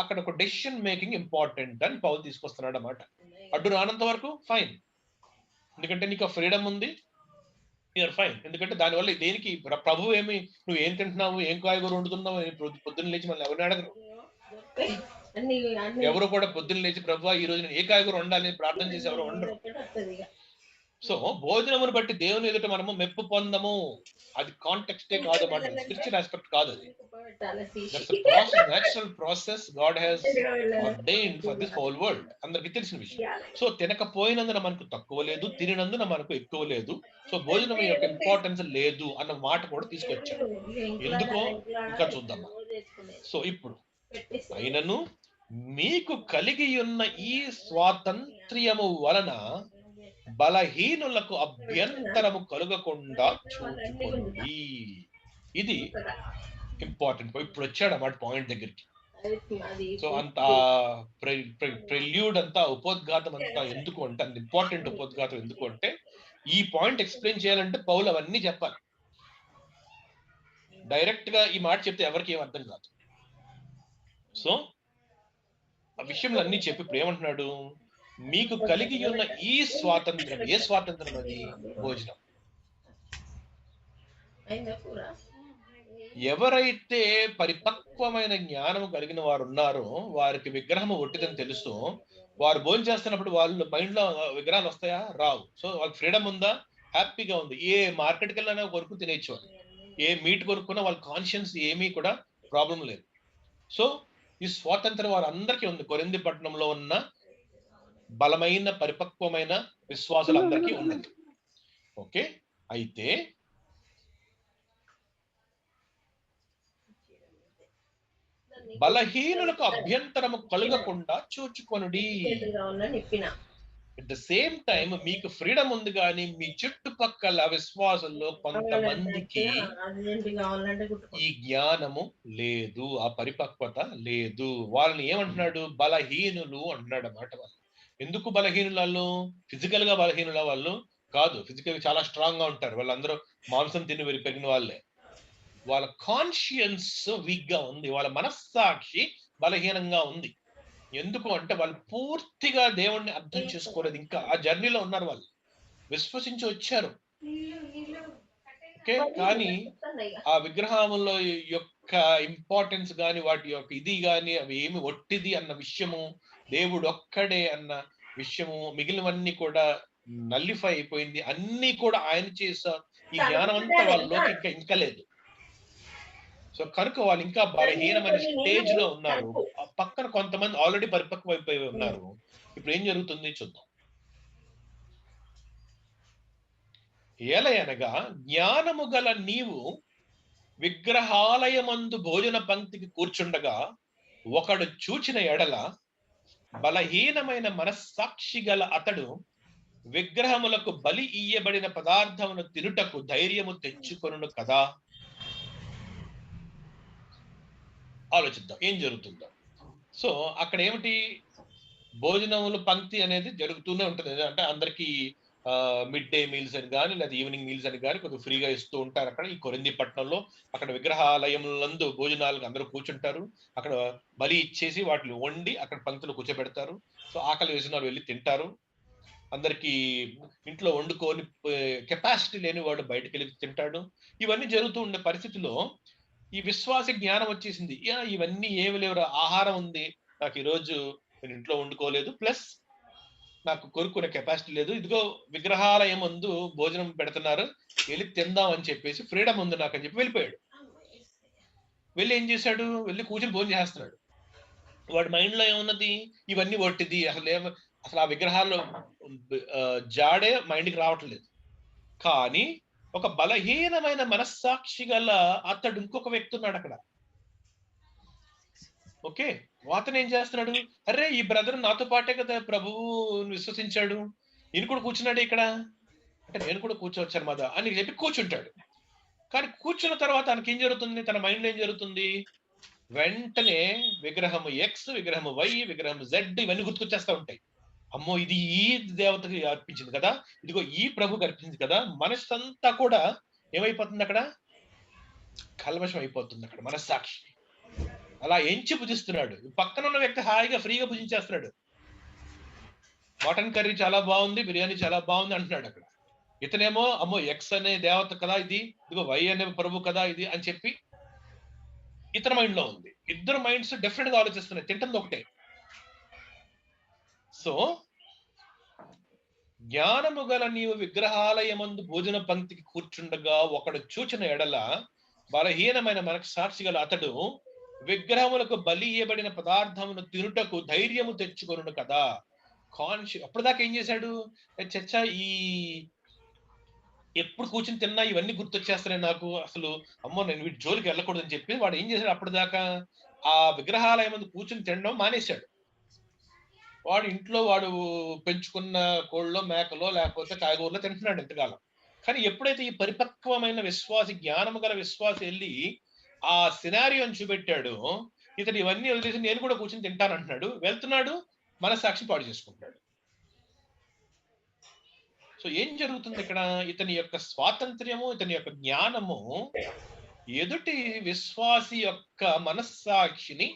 అక్కడ ఒక డెసిషన్ మేకింగ్ ఇంపార్టెంట్ అని పౌలు తీసుకొస్తున్నాడు అన్నమాట. అడ్డు రానంత వరకు ఫైన్, ఎందుకంటే నీకు ఆ ఫ్రీడమ్ ఉంది, యూఆర్ ఫైన్. ఎందుకంటే దానివల్ల దేనికి ప్రభు ఏమి నువ్వు ఏం తింటున్నావు, ఏం కాయగూర వండుతున్నావు పొద్దున్న లేచి మళ్ళీ ఎవరిని అడగరు. ఎవరు కూడా పొద్దున్న లేచి ప్రభు ఈ రోజు నేను ఏ కాయగూర వండాలి ప్రార్థన చేసి ఎవరు ఉండరు. సో భోజనమును బట్టి దేవుని ఎదుట మనము మెప్పు పొందము, అది కాంటెక్స్టే కాదు అన్నమాట, స్పిరిచువల్ ఆస్పెక్ట్ కాదు అది. That's a process, natural process God has ordained for this whole world. అందరికీ తెలిసిన విషయం. సో తినకపోయినందున మనకు తక్కువ లేదు, తినినందున మనకు ఎక్కువ లేదు. సో భోజనం యొక్క ఇంపార్టెన్స్ లేదు అన్న మాట కూడా తీసుకొచ్చాడు. ఎందుకో ఇంకా చూద్దాం. సో ఇప్పుడు అయినను మీకు కలిగి ఉన్న ఈ స్వాతంత్ర్యము వలన బలహీనులకు అభ్యంతరము కలుగకుండా చూచుకోండి. ఇది ఇంపార్టెంట్. ఇప్పుడు వచ్చాడు అన్నమాట పాయింట్ దగ్గరికి. సో అంత ప్రెల్యూడ్ అంతా ఉపోద్ఘాతం అంతా ఎందుకు అంటే, అంత ఇంపార్టెంట్ ఉపోద్ఘాతం ఎందుకు అంటే, ఈ పాయింట్ ఎక్స్ప్లెయిన్ చేయాలంటే పౌలు అవన్నీ చెప్పాలి. డైరెక్ట్ గా ఈ మాట చెప్తే ఎవరికి ఏం అర్థం కాదు. సో ఆ విషయంలో అన్ని చెప్పి ఇప్పుడు ఏమంటున్నాడు, మీకు కలిగి ఉన్న ఈ స్వాతంత్రం. ఏ స్వాతంత్రం అది? భోజనం. ఎవరైతే పరిపక్వమైన జ్ఞానం కలిగిన వారు ఉన్నారో వారికి విగ్రహం ఒట్టిదని తెలుసు. వారు భోజనం చేస్తున్నప్పుడు వాళ్ళు మైండ్ లో విగ్రహాలు వస్తాయా? రావు. సో వాళ్ళకి ఫ్రీడమ్ ఉందా? హ్యాపీగా ఉంది. ఏ మార్కెట్కి వెళ్ళినా కొనుక్కు తినేచ్చు, ఏ మీట్ కొనుక్కున్నా వాళ్ళ కాన్షియన్స్ ఏమీ కూడా ప్రాబ్లం లేదు. సో ఈ స్వాతంత్రం వారందరికీ ఉంది. కొరింథీ పట్టణంలో ఉన్న బలమైన పరిపక్వమైన విశ్వాసులందరికీ ఉన్నది. ఓకే, అయితే బలహీనులకు అభ్యంతరము కలుగకుండా చూచుకొనుడి. అట్ ద సేమ్ టైం మీకు ఫ్రీడమ్ ఉంది, కానీ మీ చుట్టుపక్కల విశ్వాసంలో కొంతమందికి ఈ జ్ఞానము లేదు, ఆ పరిపక్వత లేదు. వాళ్ళని ఏమంటున్నాడు? బలహీనులు అంటున్నాడు అన్నమాట. వాళ్ళు ఎందుకు బలహీనులు? వాళ్ళు ఫిజికల్ గా బలహీనుల వాళ్ళు కాదు, ఫిజికల్ చాలా స్ట్రాంగ్ గా ఉంటారు. వాళ్ళందరూ మాంసం తిని పెరిగిన వాళ్ళే. వాళ్ళ కాన్షియన్స్ వీక్ గా ఉంది, వాళ్ళ మనస్సాక్షి బలహీనంగా ఉంది. ఎందుకు అంటే వాళ్ళు పూర్తిగా దేవుణ్ణి అర్థం చేసుకోలేదు, ఇంకా ఆ జర్నీలో ఉన్నారు. వాళ్ళు విశ్వసించి వచ్చారు, ఓకే, కానీ ఆ విగ్రహంలో యొక్క ఇంపార్టెన్స్ గాని వాటి యొక్క ఇది గాని అవి ఏమి ఒట్టిది అన్న విషయము, దేవుడు ఒక్కడే అన్న విషయము, మిగిలినవన్నీ కూడా నల్లిఫై అయిపోయింది. అన్ని కూడా ఆయన చేసా ఈ జ్ఞానం అంతా వాళ్ళలోకి ఇంకా లేదు. సో కనుక వాళ్ళు ఇంకా బలహీనమైన స్టేజ్ లో ఉన్నారు. పక్కన కొంతమంది ఆల్రెడీ పరిపక్వం అయిపోయి ఉన్నారు. ఇప్పుడు ఏం జరుగుతుంది చూద్దాం. ఏలయనగా జ్ఞానము గల నీవు విగ్రహాలయమందు భోజన పంక్తికి కూర్చుండగా ఒకడు చూచిన ఎడల బలహీనమైన మనస్సాక్షి గల అతడు విగ్రహములకు బలి ఇయ్యబడిన పదార్థమును తినుటకు ధైర్యము తెచ్చుకొనును కదా. ఆలోచిద్దాం ఏం జరుగుతుందో. సో అక్కడ ఏమిటి, భోజనములు పంక్తి అనేది జరుగుతూనే ఉంటుంది. అంటే అందరికి మిడ్ డే మీల్స్ అని కానీ లేదా ఈవినింగ్ మీల్స్ అని కానీ కొద్దిగా ఫ్రీగా ఇస్తూ ఉంటారు. అక్కడ ఈ కొరింథీ పట్టణంలో అక్కడ విగ్రహాలయములందు భోజనాలకు అందరూ కూర్చుంటారు. అక్కడ బలి ఇచ్చేసి వాటిని వండి అక్కడ పంక్తులు కూర్చోబెడతారు. సో ఆకలి వేసిన వాళ్ళు వెళ్ళి తింటారు. అందరికి ఇంట్లో వండుకొని కెపాసిటీ లేని వాడు బయటకు వెళ్ళి తింటాడు. ఇవన్నీ జరుగుతూ ఉండే పరిస్థితిలో ఈ విశ్వాస జ్ఞానం వచ్చేసింది. ఇవన్నీ ఏమి లేవు, ఆహారం ఉంది, నాకు ఈరోజు నేను ఇంట్లో వండుకోలేదు, ప్లస్ నాకు కొనుక్కునే కెపాసిటీ లేదు, ఇదిగో విగ్రహాలయం ముందు భోజనం పెడుతున్నారు, వెళ్ళి తిందాం అని చెప్పేసి ఫ్రీడమ్ ఉంది నాకు అని చెప్పి వెళ్ళిపోయాడు. వెళ్ళి ఏం చేశాడు, వెళ్ళి కూర్చొని భోజనం చేస్తున్నాడు. వాడి మైండ్ లో ఏమున్నది, ఇవన్నీ ఒట్టిది, అసలు ఆ విగ్రహాల్లో జాడే మైండ్కి రావట్లేదు. కానీ ఒక బలహీనమైన మనస్సాక్షి గల అతడు ఇంకొక వ్యక్తి ఉన్నాడు అక్కడ. ఓకే, అతను ఏం చేస్తున్నాడు, అరే ఈ బ్రదర్ నాతో పాటే కదా ప్రభువు విశ్వసించాడు, నేను కూడా కూర్చున్నాడు ఇక్కడ, అంటే నేను కూడా కూర్చోవచ్చాను మాదా అని చెప్పి కూర్చుంటాడు. కానీ కూర్చున్న తర్వాత తనకి ఏం జరుగుతుంది, తన మైండ్ ఏం జరుగుతుంది, వెంటనే విగ్రహం ఎక్స్, విగ్రహం వై, విగ్రహం జెడ్ ఇవన్నీ గుర్తుకొచ్చేస్తా ఉంటాయి. అమ్మో ఇది ఈ దేవతకి అర్పించింది కదా, ఇదిగో ఈ ప్రభుకి అర్పించింది కదా, మనస్సంతా కూడా ఏమైపోతుంది అక్కడ, కల్మషం అయిపోతుంది అక్కడ మనస్సాక్షి. అలా ఎంచి భుజిస్తున్నాడు. పక్కన ఉన్న వ్యక్తి హాయిగా ఫ్రీగా భుజించేస్తున్నాడు. మటన్ కర్రీ చాలా బాగుంది, బిర్యానీ చాలా బాగుంది అంటున్నాడు అక్కడ. ఇతనేమో అమ్మో ఎక్స్ అనే దేవత కదా ఇది, ఇదిగో వై అనే ప్రభు కదా ఇది అని చెప్పి ఇతని మైండ్ లో ఉంది. ఇద్దరు మైండ్స్ డిఫరెంట్ గా ఆలోచిస్తున్నాయి, తింటుంది ఒకటే. సో జ్ఞానము గల నీవు విగ్రహాలయమందు భోజన పంక్తికి కూర్చుండగా ఒకడు చూచిన ఎడల బలహీనమైన మనకు సాక్షి గల అతడు విగ్రహములకు బలి ఇయ్యబడిన పదార్థమును తినుటకు ధైర్యము తెచ్చుకొను కదా. అప్పటిదాకా ఏం చేశాడు, చచ్చా ఈ ఎప్పుడు కూర్చుని తిన్నా ఇవన్నీ గుర్తొచ్చేస్తున్నాయి నాకు, అసలు అమ్మో నేను వీటి జోలికి వెళ్ళకూడదని చెప్పి వాడు ఏం చేశాడు, అప్పటిదాకా ఆ విగ్రహాలయం ముందు కూర్చుని తినడం మానేశాడు. వాడు ఇంట్లో వాడు పెంచుకున్న కోళ్ళో మేకలో లేకపోతే కాయగూరలో తింటున్నాడు ఎంతకాలం. కానీ ఎప్పుడైతే ఈ పరిపక్వమైన విశ్వాసి, జ్ఞానము గల విశ్వాసి వెళ్ళి ఆ సినారియోని చూపెట్టాడు, ఇతడు ఇవన్నీ వదిలేసి నేను కూడా కూర్చొని తింటానంటున్నాడు, వెళ్తున్నాడు, మనస్సాక్షి పాడు చేసుకుంటున్నాడు. సో ఏం జరుగుతుంది ఇక్కడ, ఇతని యొక్క స్వాతంత్ర్యము, ఇతని యొక్క జ్ఞానము ఎదుటి విశ్వాసి యొక్క మనస్సాక్షిని,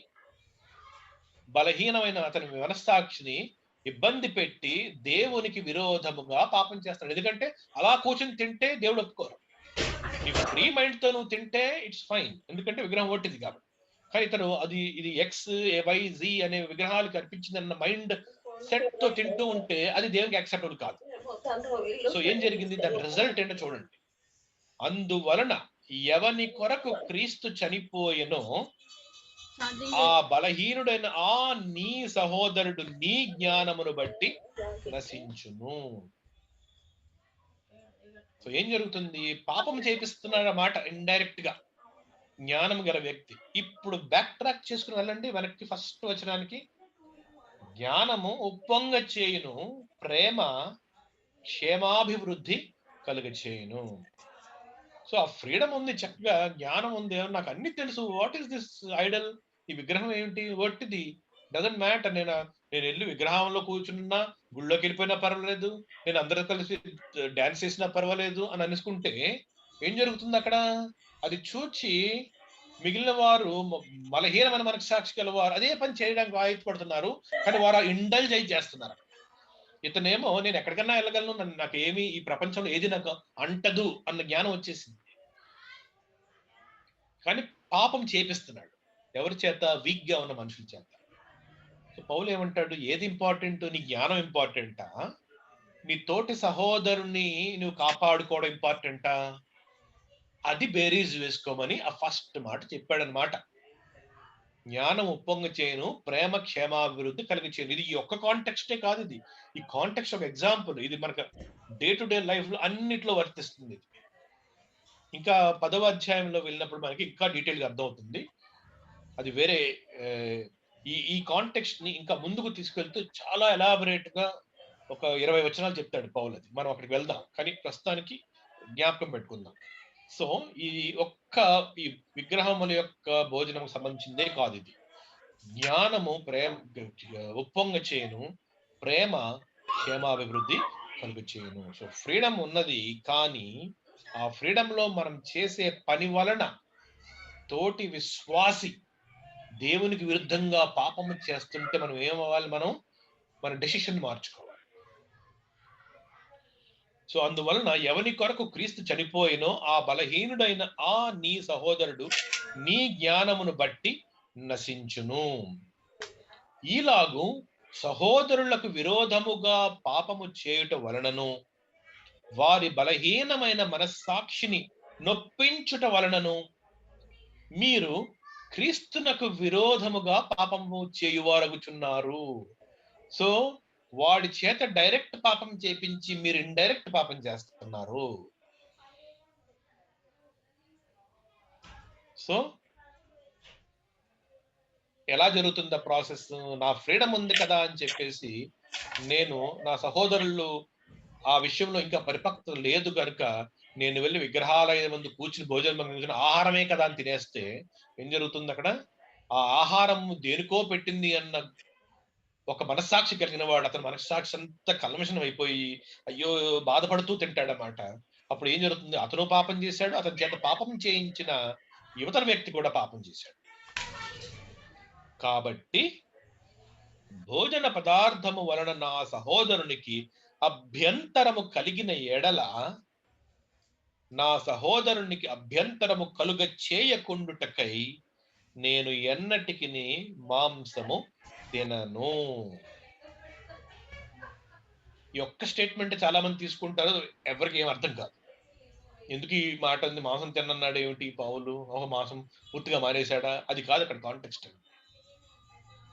బలహీనమైన అతని మనస్సాక్షిని ఇబ్బంది పెట్టి దేవునికి విరోధముగా పాపం చేస్తాడు. ఎందుకంటే అలా కూర్చొని తింటే దేవుడు ఒప్పుకోరు. నీకు ఫ్రీ మైండ్ తో నువ్వు తింటే ఇట్స్ ఫైన్, ఎందుకంటే విగ్రహం ఒట్టిది కాబట్టి. కానీ ఇతను అది ఇది ఎక్స్ వై జీ అనే విగ్రహాలకు అర్పించిందన్న మైండ్ సెట్ తో తింటూ ఉంటే అది దేవునికి యాక్సెప్టబుల్ కాదు. సో ఏం జరిగింది, దాని రిజల్ట్ ఏంటో చూడండి. అందువలన ఎవని కొరకు క్రీస్తు చనిపోయెనో ఆ బలహీనుడైన ఆ నీ సహోదరుడు నీ జ్ఞానమును బట్టి నశించును. సో ఏం జరుగుతుంది, పాపం చేపిస్తున్నారన్నమాట ఇండైరెక్ట్ గా జ్ఞానం గల వ్యక్తి. ఇప్పుడు బ్యాక్ ట్రాక్ చేసుకుని వెళ్ళండి వెనక్కి, ఫస్ట్ వచనానికి. జ్ఞానము ఉప్పొంగ చేయును, ప్రేమ క్షేమాభివృద్ధి కలుగ చేయును. సో ఆ ఫ్రీడమ్ ఉంది, చక్కగా జ్ఞానం ఉంది, నాకు అన్ని తెలుసు, వాట్ ఈస్ దిస్ ఐడల్, ఈ విగ్రహం ఏమిటి ఒట్టిది, డజంట్ మ్యాటర్. నేను వెళ్ళి విగ్రహంలో కూర్చున్నా, గుళ్ళోకి వెళ్ళిపోయినా పర్వాలేదు, నేను అందరూ కలిసి డాన్స్ చేసినా పర్వాలేదు అని అనుకుంటే ఏం జరుగుతుంది అక్కడ, అది చూచి మిగిలిన వారు బలహీనమైన మనకు సాక్షి గల వారు అదే పని చేయడానికి ఆయుధపడుతున్నారు, కానీ వారు ఇండల్జ్ అయి చేస్తున్నారు. ఇతనేమో నేను ఎక్కడికన్నా వెళ్ళగలను, నన్ను నాకు ఏమి ఈ ప్రపంచంలో ఏది నాకు అంటదు అన్న జ్ఞానం వచ్చేసింది, కానీ పాపం చేపిస్తున్నాడు. ఎవరి చేత, వీక్ గా ఉన్న మనుషుల చేత. సో పౌలు ఏమంటాడు, ఏది ఇంపార్టెంట్, నీ జ్ఞానం ఇంపార్టెంటా, నీ తోటి సహోదరుని నువ్వు కాపాడుకోవడం ఇంపార్టెంటా, అది బేరీజ్ వేసుకోమని ఆ ఫస్ట్ మాట చెప్పాడనమాట. జ్ఞానం ఉప్పొంగ చేయను, ప్రేమ క్షేమాభివృద్ధి కలిగి చేయను. ఇది ఈ ఒక్క కాంటెక్స్టే కాదు, ఇది ఈ కాంటెక్స్ట్ ఒక ఎగ్జాంపుల్. ఇది మనకు డే టు డే లైఫ్ లో అన్నిట్లో వర్తిస్తుంది. ఇంకా 10వ అధ్యాయంలో వెళ్ళినప్పుడు మనకి ఇంకా డీటెయిల్ గా అర్థమవుతుంది. అది వేరే ఈ కాంటెక్స్ట్ ని ఇంకా ముందుకు తీసుకెళ్తూ చాలా ఎలాబరేట్ గా ఒక 20 వచనాలు చెప్తాడు పౌలు. అది మనం అక్కడికి వెళ్దాం, కానీ ప్రస్తుతానికి జ్ఞాపకం పెట్టుకుందాం. సో ఈ విగ్రహముల యొక్క భోజనం సంబంధించిందే కాదు ఇది. జ్ఞానము ప్రేమ ఉప్పొంగ చేయను, ప్రేమ క్షేమాభివృద్ధి కలుగు చేయను. సో ఫ్రీడమ్ ఉన్నది, కానీ ఆ ఫ్రీడమ్ లో మనం చేసే పని వలన తోటి విశ్వాసి దేవునికి విరుద్ధంగా పాపము చేస్తుంటే మనం ఏమవ్వాలి, మన డెసిషన్ మార్చుకోవాలి. సో అందువలన ఎవని కొరకు క్రీస్తు చనిపోయినో ఆ బలహీనుడైన ఆ నీ సహోదరుడు నీ జ్ఞానమును బట్టి నశించును. ఈలాగు సహోదరులకు విరోధముగా పాపము చేయుట వలనను వారి బలహీనమైన మనస్సాక్షిని నొప్పించుట వలనను మీరు క్రీస్తునకు విరోధముగా పాపము చేయువారగుచున్నారు. సో వాడి చేత డైరెక్ట్ పాపం చేపించి మీరు ఇండైరెక్ట్ పాపం చేస్తున్నారు. సో ఎలా జరుగుతుంది ఆ ప్రాసెస్, నా ఫ్రీడమ్ ఉంది కదా అని చెప్పేసి నేను నా సహోదరులు ఆ విషయంలో ఇంకా పరిపక్వత లేదు కనుక నేను వెళ్ళి విగ్రహాలయం ముందు కూర్చుని భోజనం ఆహారమే కదా అని తినేస్తే ఏం జరుగుతుంది అక్కడ, ఆ ఆహారం దేనికో పెట్టింది అన్న ఒక మనస్సాక్షి కలిగిన వాడు అతని మనస్సాక్షి అంతా కల్మషం అయిపోయి అయ్యో బాధపడుతూ తింటాడన్నమాట. అప్పుడు ఏం జరుగుతుంది? అతను పాపం చేశాడు, అతని చేత పాపం చేయించిన యువతల వ్యక్తి కూడా పాపం చేశాడు. కాబట్టి భోజన పదార్థము వలన నా సహోదరునికి అభ్యంతరము కలిగిన ఎడల నా సహోదరునికి అభ్యంతరము కలుగ చేయకుండుటకై నేను ఎన్నటికి మాంసము తినను. ఈ ఒక్క స్టేట్మెంట్ చాలా మంది తీసుకుంటారు, ఎవరికి ఏం అర్థం కాదు. ఎందుకు ఈ మాట ఉంది, మాంసం తినన్నాడు ఏమిటి పౌలు, ఒక మాంసం పూర్తిగా మానేశాడా? అది కాదు అక్కడ కాంటెక్స్ట్.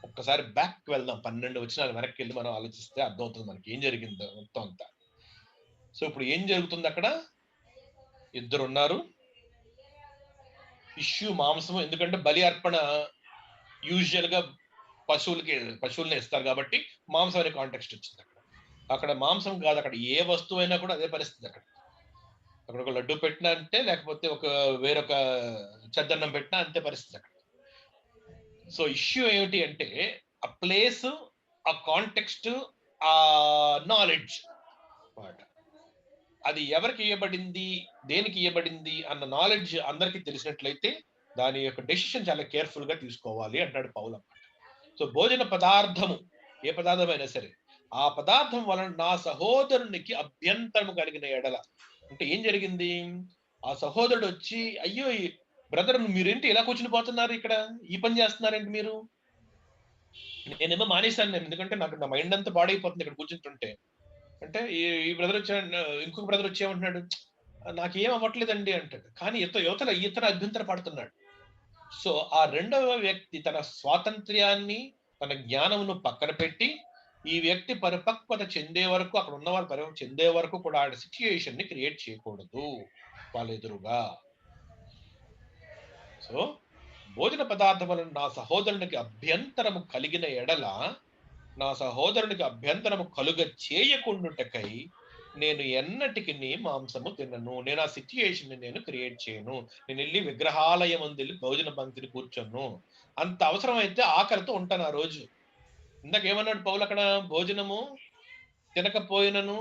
ఒక్కసారి బ్యాక్ వెళ్దాం, 12 వచనాలు వెనక్కి వెళ్ళి మనం ఆలోచిస్తే అర్థమవుతుంది మనకి ఏం జరిగిందో మొత్తం అంతా. సో ఇప్పుడు ఏం జరుగుతుంది అక్కడ? ఇద్దరు ఉన్నారు, ఇష్యూ మాంసము. ఎందుకంటే బలి అర్పణ యూజువల్ గా పశువుల్ని ఇస్తారు కాబట్టి మాంసం అనే కాంటెక్స్ట్ వచ్చింది అక్కడ. అక్కడ మాంసం కాదు, అక్కడ ఏ వస్తువు అయినా కూడా అదే పరిస్థితి. అక్కడ ఒక లడ్డు పెట్టినా అంటే, లేకపోతే ఒక వేరొక చద్దన్నం పెట్టినా అంతే పరిస్థితి అక్కడ. సో ఇష్యూ ఏమిటి అంటే ఆ ప్లేస్, ఆ కాంటెక్స్ట్, ఆ నాలెడ్జ్ మాట. అది ఎవరికి ఇవ్వబడింది, దేనికి ఇవ్వబడింది అన్న నాలెడ్జ్ అందరికీ తెలిసినట్లయితే దాని యొక్క డెసిషన్ చాలా కేర్ఫుల్ గా తీసుకోవాలి అంటాడు పౌలు అన్నమాట. సో భోజన పదార్థము, ఏ పదార్థమైనా సరే, ఆ పదార్థం వలన నా సహోదరునికి అభ్యంతరము కలిగిన ఎడల, అంటే ఏం జరిగింది? ఆ సహోదరుడు వచ్చి, అయ్యో బ్రదర్ మీరేంటి ఇలా కూర్చుని పోతున్నారు, ఇక్కడ ఈ పని చేస్తున్నారేంటి మీరు? నేనేమో మానేశాను, ఎందుకంటే నాకు నా మైండ్ అంతా పాడైపోతుంది ఇక్కడ కూర్చుంటుంటే. అంటే ఈ బ్రదర్ వచ్చా, ఇంకొక బ్రదర్ వచ్చి ఏమంటున్నాడు, నాకేం అవ్వట్లేదండి అంటాడు. కానీ ఇతర అభ్యంతర పడుతున్నాడు. సో ఆ రెండవ వ్యక్తి తన స్వాతంత్ర్యాన్ని, తన జ్ఞానమును పక్కన పెట్టి ఈ వ్యక్తి పరిపక్వత చెందే వరకు, అక్కడ ఉన్నవారు పరిపక్వత చెందే వరకు కూడా ఆ సిచ్యుయేషన్ ని క్రియేట్ చేయకూడదు వాళ్ళ ఎదురుగా. సో భోజన పదార్థం వలన నా సహోదరునికి అభ్యంతరము కలిగిన ఎడల నా సహోదరునికి అభ్యంతరము కలుగ చేయకుండుటకై నేను ఎన్నటికి మాంసము తినను. నేను ఆ సిచ్యుయేషన్ ని నేను క్రియేట్ చేయను. నేను వెళ్ళి విగ్రహాలయం వెళ్ళి భోజన పంక్తిని కూర్చోను. అంత అవసరమైతే ఆకలితో ఉంటాను ఆ రోజు. ఇందాకేమన్నాడు పౌలు అక్కడ? భోజనము తినకపోయినను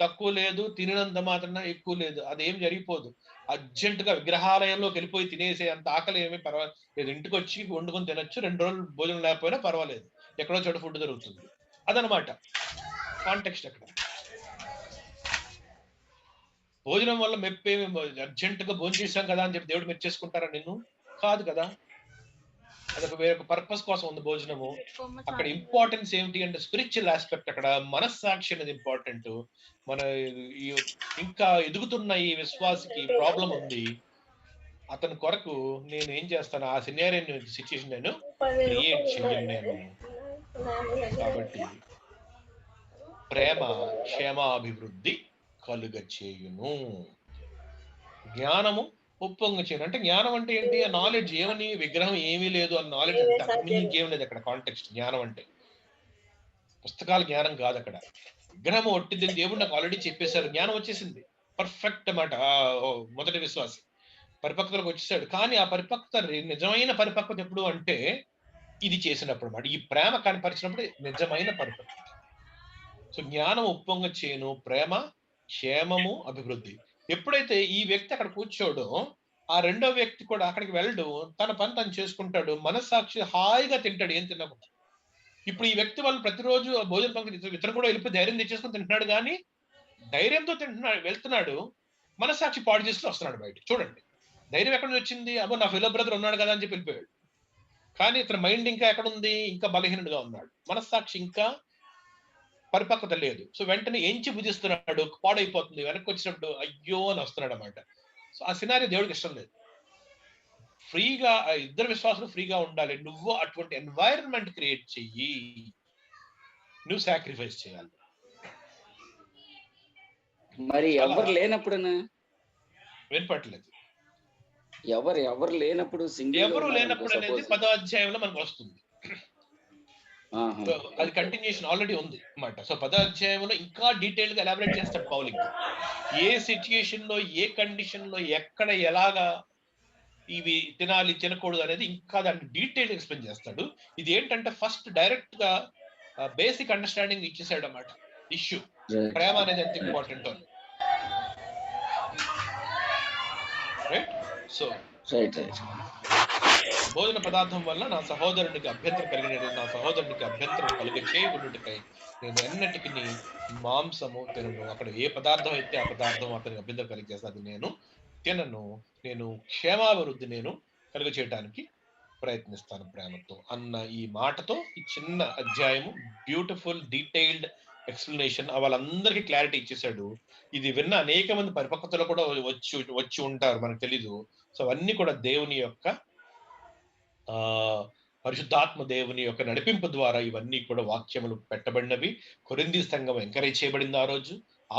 తక్కువ లేదు, తినినంత మాత్రాన ఎక్కువ లేదు. అదేం జరిగిపోదు. అర్జెంట్ గా విగ్రహాలయంలోకి వెళ్ళిపోయి తినేసే అంత ఆకలి ఏమీ పర్వాలేదు. ఇంటికి వచ్చి వండుకొని తినొచ్చు, 2 రోజులు భోజనం లేకపోయినా పర్వాలేదు, ఎక్కడో చోట ఫుడ్ దొరుకుతుంది. అదనమాట కాంటెక్స్ట్ అక్కడ. భోజనం వల్ల మెప్పేమి, అర్జెంట్ గా భోజనం చేశాం కదా అని చెప్పి దేవుడు మెచ్చేసుకుంటారా నిన్ను? కాదు కదా. అదొక వేరొక పర్పస్ కోసం ఉంది భోజనము. అక్కడ ఇంపార్టెన్స్ ఏమిటి అంటే స్పిరిచువల్ ఆస్పెక్ట్. అక్కడ మనస్సాక్షి అనేది ఇంపార్టెంట్. మన ఇంకా ఎదుగుతున్న ఈ విశ్వాసికి ప్రాబ్లం ఉంది, అతని కొరకు నేను ఏం చేస్తాను, ఆ సిచ్యుయేషన్ నేను క్రియేట్ చెయ్యను నేను. కాబట్టి ప్రేమ క్షేమాభివృద్ధి కలుగ చేయును, జ్ఞానము ఉప్పొంగ చేయను. అంటే జ్ఞానం అంటే ఏంటి? ఆ నాలెడ్జ్. ఏమని? విగ్రహం ఏమీ లేదు అన్న నాలెడ్జ్. ఇంకేం లేదు అక్కడ కాంటెక్స్ట్. జ్ఞానం అంటే పుస్తకాల జ్ఞానం కాదు అక్కడ. విగ్రహం ఒట్టిదని దేవుడు నాకు ఆల్రెడీ చెప్పేశారు, జ్ఞానం వచ్చేసింది. పర్ఫెక్ట్ అన్నమాట. మొదటి విశ్వాసి పరిపక్వతలకు వచ్చేసాడు. కానీ ఆ పరిపక్వత, నిజమైన పరిపక్వత ఎప్పుడు అంటే ఇది చేసినప్పుడు అన్నమాట. ఈ ప్రేమ కనపరిచినప్పుడు నిజమైన పరిపక్వత. సో జ్ఞానం ఉప్పొంగ చేయను, ప్రేమ క్షేమము అభివృద్ధి. ఎప్పుడైతే ఈ వ్యక్తి అక్కడ కూర్చోడో ఆ రెండో వ్యక్తి కూడా అక్కడికి వెళ్ళడు, తన పని తను చేసుకుంటాడు, మనస్సాక్షి హాయిగా తింటాడు ఏం తినకుండా. ఇప్పుడు ఈ వ్యక్తి వాళ్ళు ప్రతిరోజు భోజన పంక్తి ఇతను కూడా వెళ్ళిపోయి ధైర్యం తెచ్చేసుకుని తింటున్నాడు, కానీ ధైర్యంతో వెళ్తున్నాడు, మనస్సాక్షి పాడు చేసుకుని వస్తున్నాడు బయట. చూడండి ధైర్యం ఎక్కడ నుంచి వచ్చింది? అబ్బో నా ఫెలో బ్రదర్ ఉన్నాడు కదా అని చెప్పి వెళ్ళిపోయాడు. కానీ ఇతని మైండ్ ఇంకా ఎక్కడుంది? ఇంకా బలహీనుడుగా ఉన్నాడు, మనస్సాక్షి ఇంకా పరిపక్వత లేదు. సో వెంటనే ఎంచి భుజిస్తున్నాడు, పాడైపోతుంది. వెనక్కి వచ్చినప్పుడు అయ్యో అని వస్తున్నాడు అన్నమాట. సో ఆ సినారియో దేవుడికి ఇష్టం లేదు. ఫ్రీగా ఇద్దరు విశ్వాసులు ఫ్రీగా ఉండాలి. నువ్వు అటువంటి ఎన్వైరన్మెంట్ క్రియేట్ చెయ్యి, నువ్వు సాక్రిఫైస్ చేయాలి. మరి ఎవరు లేనప్పుడునా? వినపట్లేదు. ఎవరు లేనప్పుడు, ఎవరు లేనప్పుడు అనేది 10వ అధ్యాయంలో మనకు వస్తుంది. అది కంటిన్యూషన్ ఆల్రెడీ ఉంది అన్నమాట. సో 10వ అధ్యాయంలో ఇంకా డీటెయిల్ గా ఎలాబరేట్ చేస్తాడు పౌలు. ఇంకా ఏ సిచ్యుయేషన్ లో, ఏ కండిషన్ లో, ఎక్కడ ఎలాగా ఇవి తినాలి తినకూడదు అనేది ఇంకా దాన్ని డీటెయిల్ ఎక్స్ప్లెయిన్ చేస్తాడు. ఇది ఏంటంటే ఫస్ట్ డైరెక్ట్ గా బేసిక్ అండర్స్టాండింగ్ ఇచ్చేసాడు అన్నమాట. ఇష్యూ రైట్ ప్రేమ అనేది ఎంత ఇంపార్టెంట్ అని. రైట్. సో రైట్ రైట్ భోజన పదార్థం వల్ల నా సహోదరునికి అభ్యంతరం కలిగినట్టు నా సహోదరునికి అభ్యంతరం కలుగ చేయకుండాటకై నేను ఎన్నటికి మాంసము తినను. అక్కడ ఏ పదార్థం అయితే ఆ పదార్థం అతనికి అభ్యంతరం కలిగజేస్తే అది నేను తినను. నేను క్షేమాభివృద్ధి నేను కలుగ చేయడానికి ప్రయత్నిస్తాను ప్రేమతో అన్న ఈ మాటతో ఈ చిన్న అధ్యాయము బ్యూటిఫుల్ డీటెయిల్డ్ ఎక్స్ప్లెనేషన్ వాళ్ళందరికీ క్లారిటీ ఇచ్చేసాడు. ఇది విన్న అనేక మంది పరిపక్వతలు కూడా వచ్చి వచ్చి ఉంటారు, మనకు తెలీదు. సో అవన్నీ కూడా దేవుని యొక్క ఆ పరిశుద్ధాత్మ దేవుని యొక్క నడిపింపు ద్వారా ఇవన్నీ కూడా వాక్యములు పెట్టబడినవి. కొరింథీ సంఘం ఎంకరేజ్ చేయబడింది ఆ రోజు.